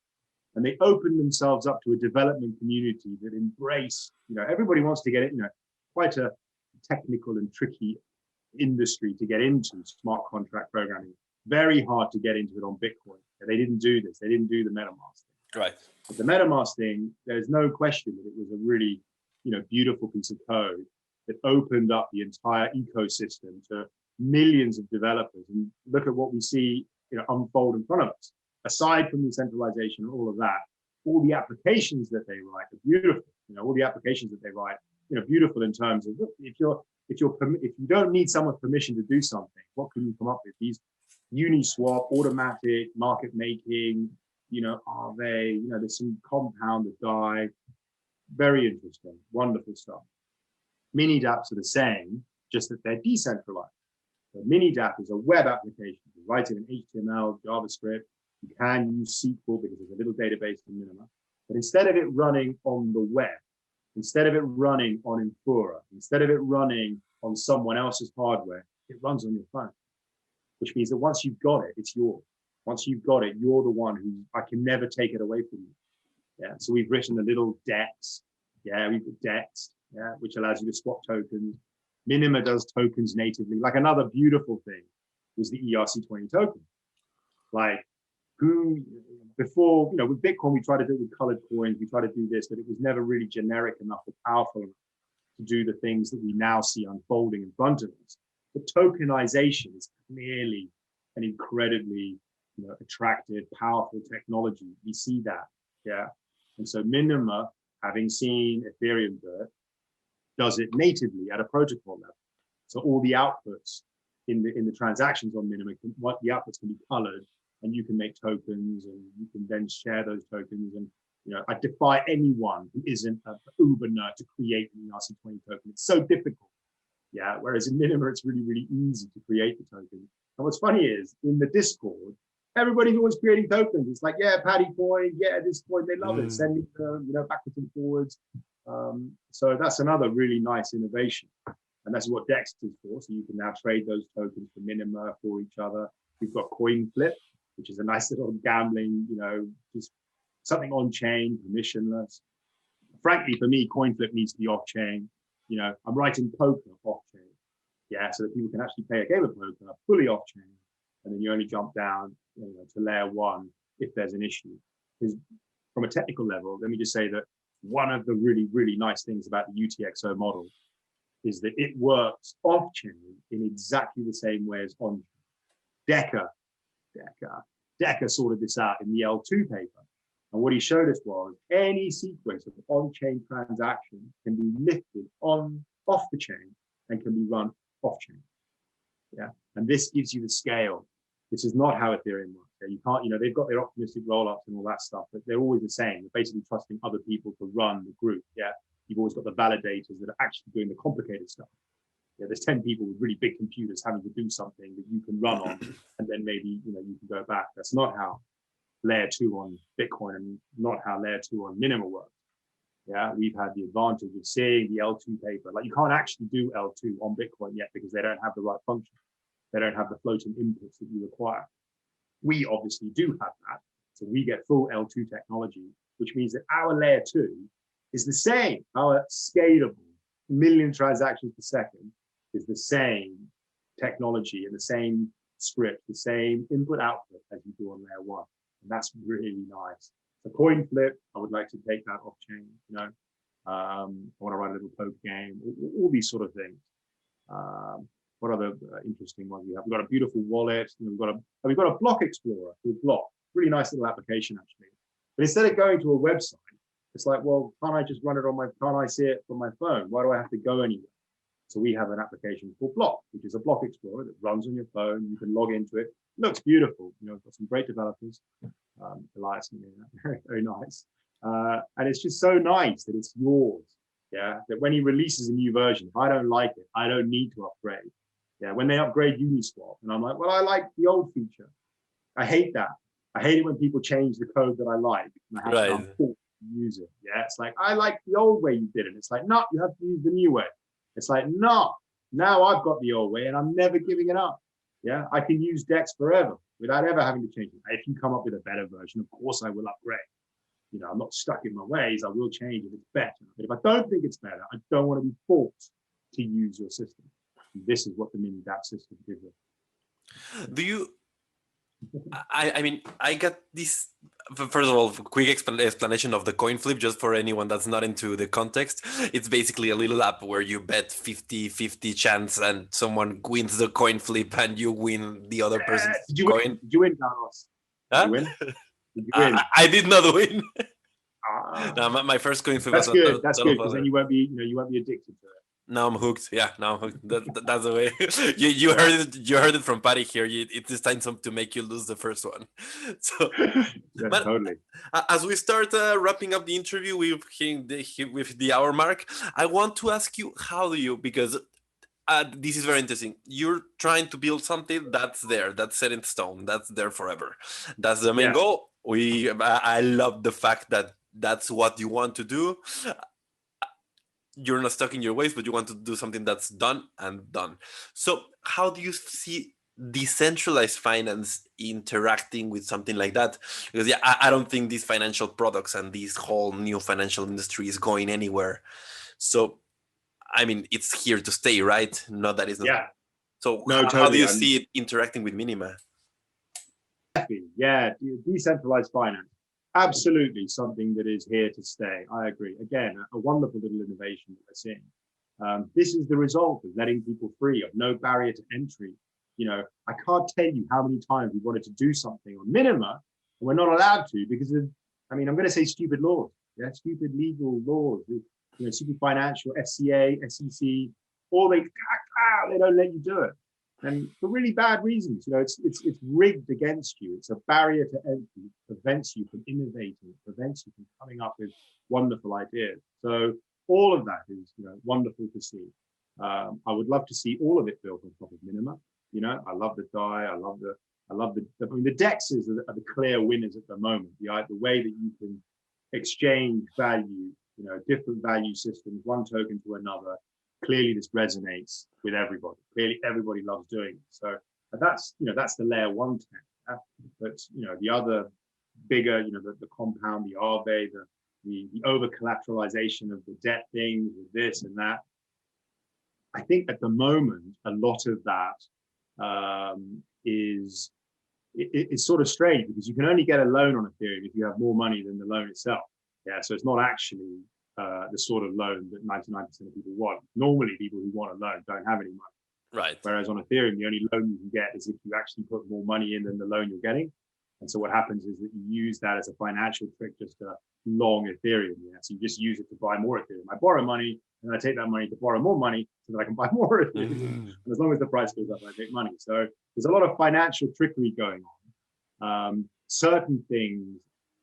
And they opened themselves up to a development community that embraced, everybody wants to get it, quite a technical and tricky industry to get into smart contract programming. Very hard to get into it on Bitcoin. They didn't do this. They didn't do the MetaMask thing. Right. But the MetaMask thing, there's no question that it was a really, beautiful piece of code that opened up the entire ecosystem to millions of developers. And look at what we see, unfold in front of us. Aside from decentralization and all of that, all the applications that they write are beautiful. All the applications that they write, beautiful in terms of, look, if you don't need someone's permission to do something, what can you come up with? These Uniswap, automatic market making, Aave, there's some compound that die. Very interesting, wonderful stuff. MiniApps are the same, just that they're decentralized. So MiniApp is a web application. You write it in HTML, JavaScript. You can use SQL because there's a little database in Minima. But instead of it running on the web, instead of it running on Infura, instead of it running on someone else's hardware, it runs on your phone, which means that once you've got it, it's yours. Once you've got it, you're the one who, I can never take it away from you. Yeah. So we've written a little DEX. Yeah, we've got DEX, which allows you to swap tokens. Minima does tokens natively. Like another beautiful thing was the ERC20 token. Like before, with Bitcoin, we tried to do it with colored coins. We tried to do this, but it was never really generic enough or powerful enough to do the things that we now see unfolding in front of us. But tokenization is clearly an incredibly, attractive, powerful technology. We see that, yeah. And so Minima, having seen Ethereum do it, does it natively at a protocol level. So all the outputs in the transactions on Minima, the outputs can be colored, and you can make tokens, and you can then share those tokens. And I defy anyone who isn't an uber nerd to create an ERC20 token. It's so difficult. Yeah. Whereas in Minima, it's really, really easy to create the token. And what's funny is in the Discord, everybody's always creating tokens. It's like, yeah, Paddy coin, yeah, this coin, they love it. Sending them, backwards and forwards. So that's another really nice innovation. And that's what DEX is for. So you can now trade those tokens for Minima for each other. We've got coin flip, which is a nice little gambling, just something on chain, permissionless. Frankly, for me, coin flip needs to be off chain. I'm writing poker off chain. Yeah, so that people can actually play a game of poker fully off chain. And then you only jump down to layer one if there's an issue. Because from a technical level, let me just say that one of the really, really nice things about the UTXO model is that it works off-chain in exactly the same way as on-chain. Decker sorted this out in the L2 paper. And what he showed us was any sequence of on-chain transactions can be lifted off the chain and can be run off-chain. Yeah, and this gives you the scale. This is not how Ethereum works. You can't, they've got their optimistic rollups and all that stuff, but they're always the same. You're basically trusting other people to run the group. Yeah, you've always got the validators that are actually doing the complicated stuff. Yeah, there's 10 people with really big computers having to do something that you can run on, and then maybe you can go back. That's not how layer 2 on Bitcoin and not how layer 2 on Minima works. Yeah, we've had the advantage of seeing the L2 paper. Like you can't actually do L2 on Bitcoin yet because they don't have the right function. They don't have the floating inputs that you require. We obviously do have that. So we get full L2 technology, which means that our layer 2 is the same. Our scalable million transactions per second is the same technology and the same script, the same input output as you do on layer 1. And that's really nice. The coin flip, I would like to take that off chain. I want to write a little poker game, all these sort of things. What other interesting ones we have? We've got a beautiful wallet. We've got a block explorer called Block. Really nice little application actually. But instead of going to a website, it's like, well, can't I just run it can't I see it from my phone? Why do I have to go anywhere? So we have an application called Block, which is a block explorer that runs on your phone. You can log into it. It looks beautiful. We've got some great developers. Elias, very, very nice. And it's just so nice that it's yours. Yeah, that when he releases a new version, if I don't like it, I don't need to upgrade. Yeah, when they upgrade Uniswap, and I'm like, well, I like the old feature. I hate that. I hate it when people change the code that I like. And I have to use it. Yeah, it's like, I like the old way you did it. It's like, no, you have to use the new way. It's like, no, now I've got the old way and I'm never giving it up. Yeah, I can use Dex forever without ever having to change it. If you come up with a better version, of course I will upgrade. You know, I'm not stuck in my ways. I will change if it's better. But if I don't think it's better, I don't want to be forced to use your system. And this is what the MiniApps system gives us. Do you I mean, I got this. First of all, quick explanation of the coin flip, just for anyone that's not into the context. It's basically a little app where you bet 50-50 chance and someone wins the coin flip and you win the other person's Did you coin. win? Did you win, Carlos? Did Huh? you win? Did you win? I did not win. Ah, No, my first coin flip that's was good. That's a good lot because of then you won't be, you won't be addicted to it. Now I'm hooked. Yeah, now I'm hooked. That's the way. You heard it. You heard it from Paddy here. It is time to make you lose the first one. So, Yeah, but totally. as we start wrapping up the interview with the hour mark, I want to ask you, how do you, because this is very interesting. You're trying to build something that's there, that's set in stone, that's there forever. That's the main Yeah. goal. I love the fact that that's what you want to do. You're not stuck in your ways, but you want to do something that's done and done. So how do you see decentralized finance interacting with something like that? Because yeah, I don't think these financial products and this whole new financial industry is going anywhere. So I mean, it's here to stay, right? Not that it's not. Yeah. So No, how do totally. you see it interacting with Minima? Yeah, decentralized finance. Absolutely something that is here to stay. I agree. Again, a wonderful little innovation that we're seeing. This is the result of letting people free, of no barrier to entry. You know, I can't tell you how many times we wanted to do something on Minima and we're not allowed to because of, I mean, I'm going to say stupid laws. Yeah, stupid legal laws. You know, stupid financial, FCA, SEC, all they don't let you do it. And for really bad reasons. You know, it's rigged against you. It's a barrier to entry. It prevents you from innovating. It prevents you from coming up with wonderful ideas. So all of that is, you know, wonderful to see. I would love to see all of it built on top of Minima. You know, I love the DAI. I love the. I mean, the DEXs are the clear winners at the moment. The way that you can exchange value, you know, different value systems, one token to another. Clearly, this resonates with everybody. Clearly, everybody loves doing it. So that's, you know, that's the layer one tech. But you know, the other bigger, you know, the compound, the Aave, the over collateralization of the debt things, with this and that. I think at the moment, a lot of that is it's sort of strange because you can only get a loan on Ethereum if you have more money than the loan itself. Yeah, so it's not actually the sort of loan that 99% of people want. Normally, people who want a loan don't have any money. Right. Whereas on Ethereum, the only loan you can get is if you actually put more money in than the loan you're getting. And so what happens is that you use that as a financial trick just to long Ethereum. Yeah, so you just use it to buy more Ethereum. I borrow money and I take that money to borrow more money so that I can buy more Ethereum. And as long as the price goes up, I take money. So there's a lot of financial trickery going on. Certain things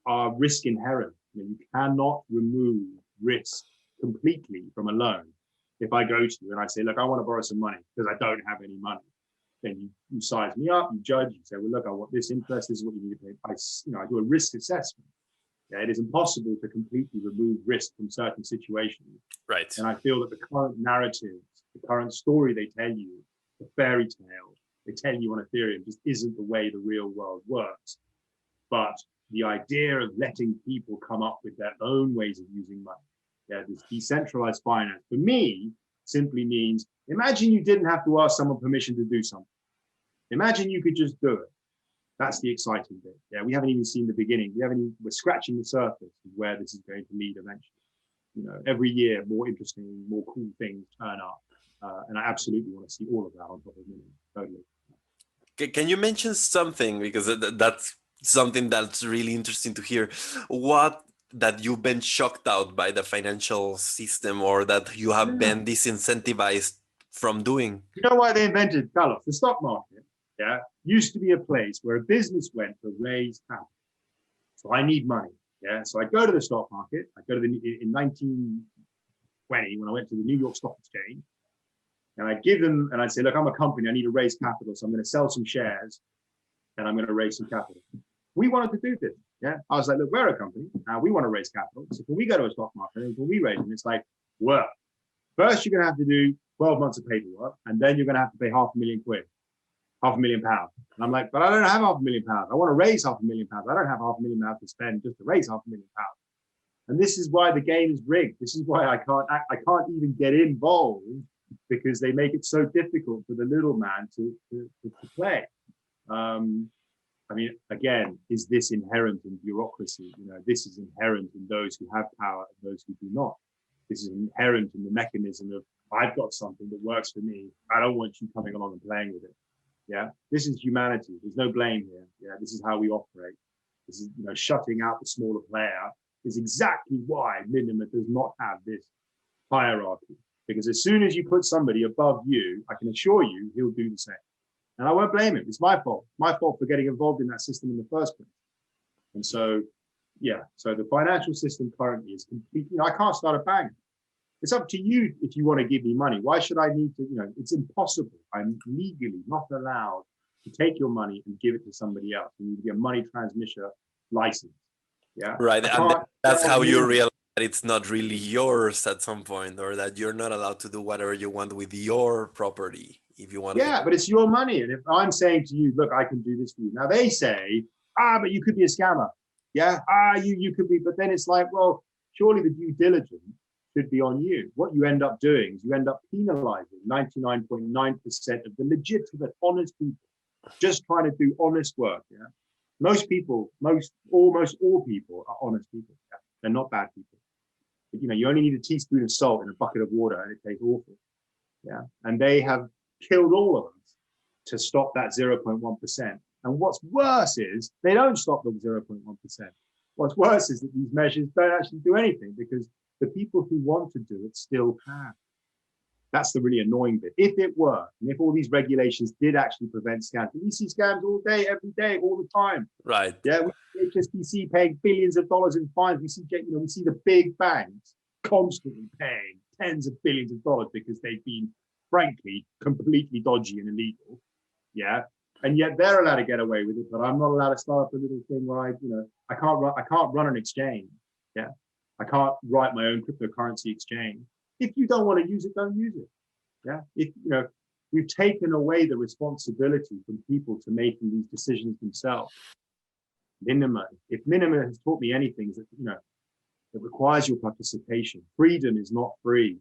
are risk inherent. You know, you cannot remove risk completely from a loan. If I go to you and I say, look, I want to borrow some money because I don't have any money, then you size me up, you judge, you say, well, look, I want this interest, this is what you need to pay. I do a risk assessment. Yeah, it is impossible to completely remove risk from certain situations. Right. And I feel that the current narrative, the current story they tell you, the fairy tale they tell you on Ethereum just isn't the way the real world works. But the idea of letting people come up with their own ways of using money, yeah, this decentralized finance, for me, simply means, imagine you didn't have to ask someone permission to do something. Imagine you could just do it. That's the exciting bit. Yeah, we haven't even seen the beginning. We're scratching the surface of where this is going to lead eventually. You know, every year, more interesting, more cool things turn up. And I absolutely want to see all of that on top of Minima. Totally. Can you mention something, because that's something that's really interesting to hear, what that you've been shocked out by the financial system, or that you have been disincentivized from doing? You know why they invented, Carlos? The stock market, yeah, used to be a place where a business went to raise capital. So I need money, yeah. So I go to the stock market. I go to in 1920 when I went to the New York Stock Exchange, and I give them, and I say, look, I'm a company. I need to raise capital, so I'm going to sell some shares, and I'm going to raise some capital. We wanted to do this. Yeah. I was like, look, we're a company. We want to raise capital. So can we go to a stock market and can we raise? And it's like, well, first you're going to have to do 12 months of paperwork, and then you're going to have to pay £500,000, £500,000. And I'm like, but I don't have £500,000. I want to raise £500,000. I don't have £500,000 to spend just to raise £500,000. And this is why the game is rigged. This is why I can't even get involved, because they make it so difficult for the little man to play. I mean, again, is this inherent in bureaucracy? You know, this is inherent in those who have power and those who do not. This is inherent in the mechanism of, I've got something that works for me. I don't want you coming along and playing with it. Yeah, this is humanity. There's no blame here. Yeah, this is how we operate. This is, you know, shutting out the smaller player is exactly why Minima does not have this hierarchy. Because as soon as you put somebody above you, I can assure you he'll do the same. And I won't blame him. It's my fault. My fault for getting involved in that system in the first place. And so, yeah, so the financial system currently is completely, you know, I can't start a bank. It's up to you if you want to give me money. Why should I need to, you know, it's impossible. I'm legally not allowed to take your money and give it to somebody else. You need to get a money transmitter license. Yeah. Right. And that's how you realize that it's not really yours at some point, or that you're not allowed to do whatever you want with your property if you want to. Yeah, but it's your money. And if I'm saying to you, look, I can do this for you. Now they say, but you could be a scammer. Yeah. You could be, but then it's like, well, surely the due diligence should be on you. What you end up doing is you end up penalizing 99.9% of the legitimate, honest people just trying to do honest work. Yeah. Most people, almost all people are honest people. Yeah? They're not bad people. But, you know, you only need a teaspoon of salt in a bucket of water and it tastes awful. Yeah. And they have killed all of us to stop that 0.1%. And what's worse is they don't stop the 0.1%. What's worse is that these measures don't actually do anything, because the people who want to do it still can. That's the really annoying bit. If it were, and if all these regulations did actually prevent scams, we see scams all day, every day, all the time. Right. Yeah, we see HSBC paying billions of dollars in fines. We see, you know, we see the big banks constantly paying tens of billions of dollars because they've been, frankly, completely dodgy and illegal. Yeah, and yet they're allowed to get away with it, but I'm not allowed to start up a little thing where I can't run an exchange. Yeah, I can't write my own cryptocurrency exchange. If you don't want to use it, don't use it. Yeah. If, you know, we've taken away the responsibility from people to making these decisions themselves. Minima. If Minima has taught me anything, is that, you know, it requires your participation. Freedom is not free.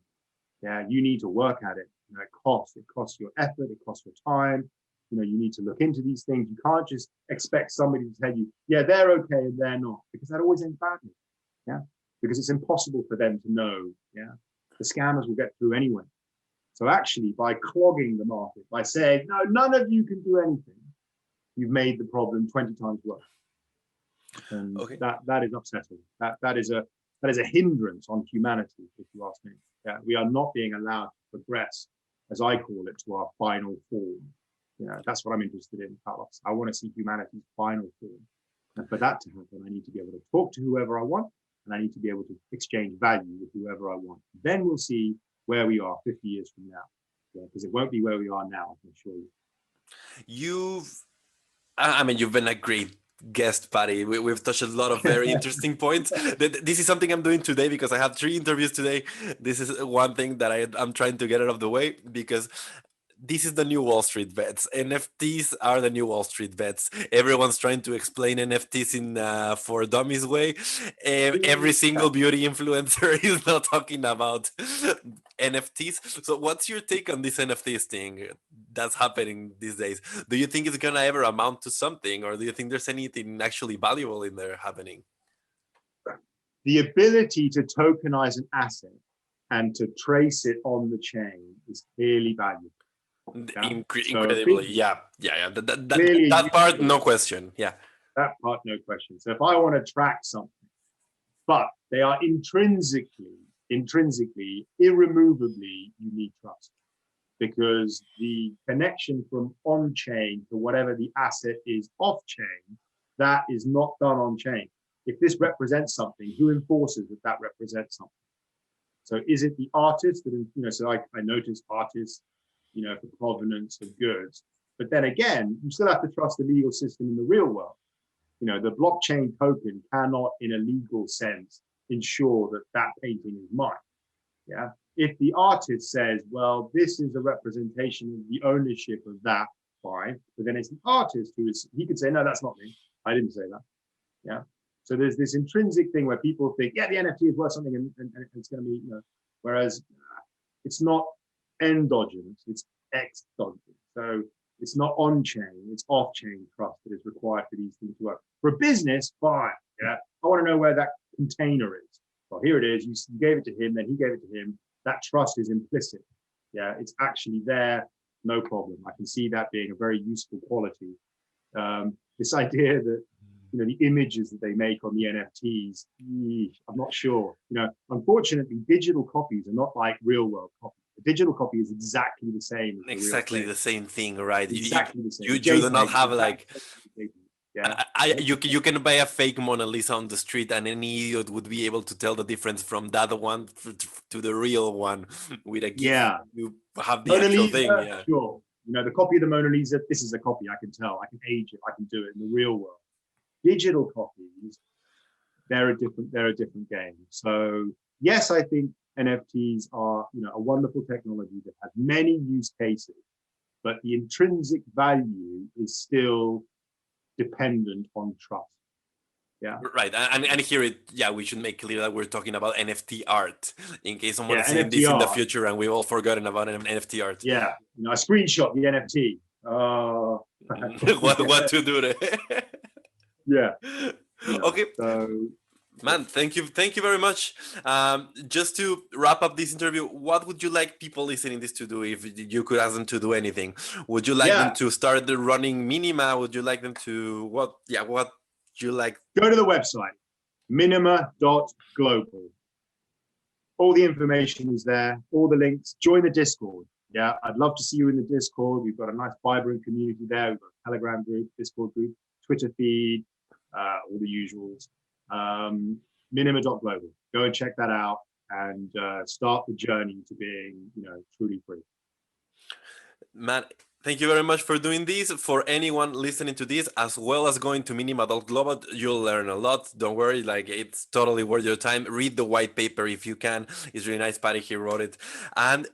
Yeah. You need to work at it. You know, it costs your effort. It costs your time. You know, you need to look into these things. You can't just expect somebody to tell you, yeah, they're okay and they're not, because that always ends badly. Yeah. Because it's impossible for them to know. Yeah. The scammers will get through anyway. So actually, by clogging the market, by saying, no, none of you can do anything, you've made the problem 20 times worse. And Okay. that is upsetting. That is a hindrance on humanity, if you ask me. Yeah, we are not being allowed to progress, as I call it, to our final form. You know, that's what I'm interested in, Carlos. I want to see humanity's final form. And for that to happen, I need to be able to talk to whoever I want, and I need to be able to exchange value with whoever I want. Then we'll see where we are 50 years from now. Yeah, because it won't be where we are now, I can assure you. You've been a great guest, Paddy. We've touched a lot of very interesting points. This is something I'm doing today because I have 3 interviews today. This is one thing that I'm trying to get out of the way, because this is the new Wall Street bets. NFTs are the new Wall Street bets. Everyone's trying to explain NFTs in for dummies way. Every single beauty influencer is now talking about NFTs. So what's your take on this NFTs thing that's happening these days? Do you think it's gonna ever amount to something, or do you think there's anything actually valuable in there happening? The ability to tokenize an asset and to trace it on the chain is clearly valuable. Yeah? Incredibly, yeah. That part, no question. Yeah, that part, no question. So if I want to track something, but they are intrinsically, irremovably, you need trust, because the connection from on-chain to whatever the asset is off-chain, that is not done on-chain. If this represents something, who enforces that that represents something? So is it the artist that, you know, so I notice artists, you know, for provenance of goods. But then again, you still have to trust the legal system in the real world. the blockchain token cannot, in a legal sense, ensure that that painting is mine. Yeah. If the artist says, well, this is a representation of the ownership of that, fine. But then it's the artist he could say, no, that's not me. I didn't say that. Yeah. So there's this intrinsic thing where people think, yeah, the NFT is worth something and it's going to be, whereas it's not endogenous, it's exogenous. So it's not on-chain, it's off-chain trust that is required for these things to work. For a business, fine. Yeah. I want to know where that container is. Well, here it is. You gave it to him, then he gave it to him. That trust is implicit. Yeah, it's actually there. No problem. I can see that being a very useful quality. This idea that the images that they make on the NFTs, I'm not sure. Unfortunately, digital copies are not like real world copies. A digital copy is exactly the same. Exactly the same thing, right? Exactly the same. You do not have like. Yeah. You can buy a fake Mona Lisa on the street, and any idiot would be able to tell the difference from that one to the real one with a gift. Yeah, you have the Mona actual Lisa, thing. Yeah, sure. The copy of the Mona Lisa. This is a copy. I can tell. I can age it. I can do it in the real world. Digital copies, they're a different game. So yes, I think NFTs are a wonderful technology that has many use cases, but the intrinsic value is still dependent on trust. Yeah. Right. And here we should make clear that we're talking about NFT art in case someone is seeing NFT this in the art. future and we've all forgotten about NFT art. Yeah. I screenshot the NFT. What to do there? Yeah. Okay. So, man, thank you very much. Just to wrap up this interview, what would you like people listening this to do if you could ask them to do anything? Would you like them to start running Minima? Would you like them to what you like? Go to the website, minima.global. All the information is there, all the links. Join the Discord. Yeah, I'd love to see you in the Discord. We've got a nice vibrant community there. We've got a Telegram group, Discord group, Twitter feed, all the usuals. Minima.global. Go and check that out and start the journey to being, truly free. Man, thank you very much for doing this. For anyone listening to this, as well as going to minima.global, you'll learn a lot. Don't worry, it's totally worth your time. Read the white paper if you can. It's really nice. Paddy, he wrote it. And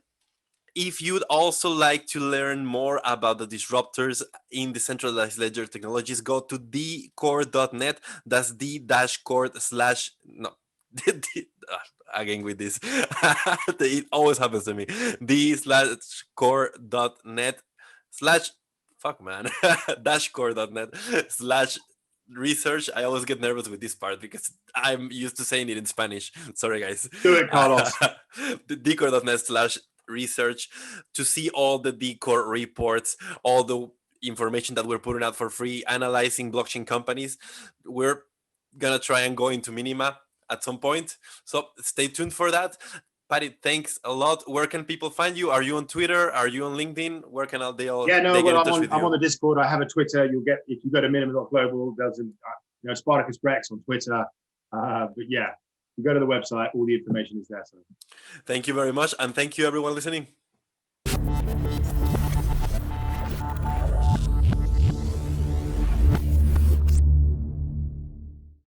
if you'd also like to learn more about the disruptors in decentralized ledger technologies, go to dcore.net. That's d-core/ no. Again with this. It always happens to me. d/core.net/ dashcore.net/ research. I always get nervous with this part because I'm used to saying it in Spanish. Sorry, guys. Do it, Carlos. dcore.net/ research to see all the Dcore reports, all the information that we're putting out for free, analyzing blockchain companies. We're gonna try and go into Minima at some point, so stay tuned for that. Paddy, thanks a lot. Where can people find you? Are you on Twitter? Are you on LinkedIn? Where can they get in touch with you? I'm on the Discord. I have a Twitter. You'll get, if you go to minima.global, there's Spartacus Brex on Twitter. But yeah, you go to the website, all the information is there. So thank you very much, and thank you everyone listening.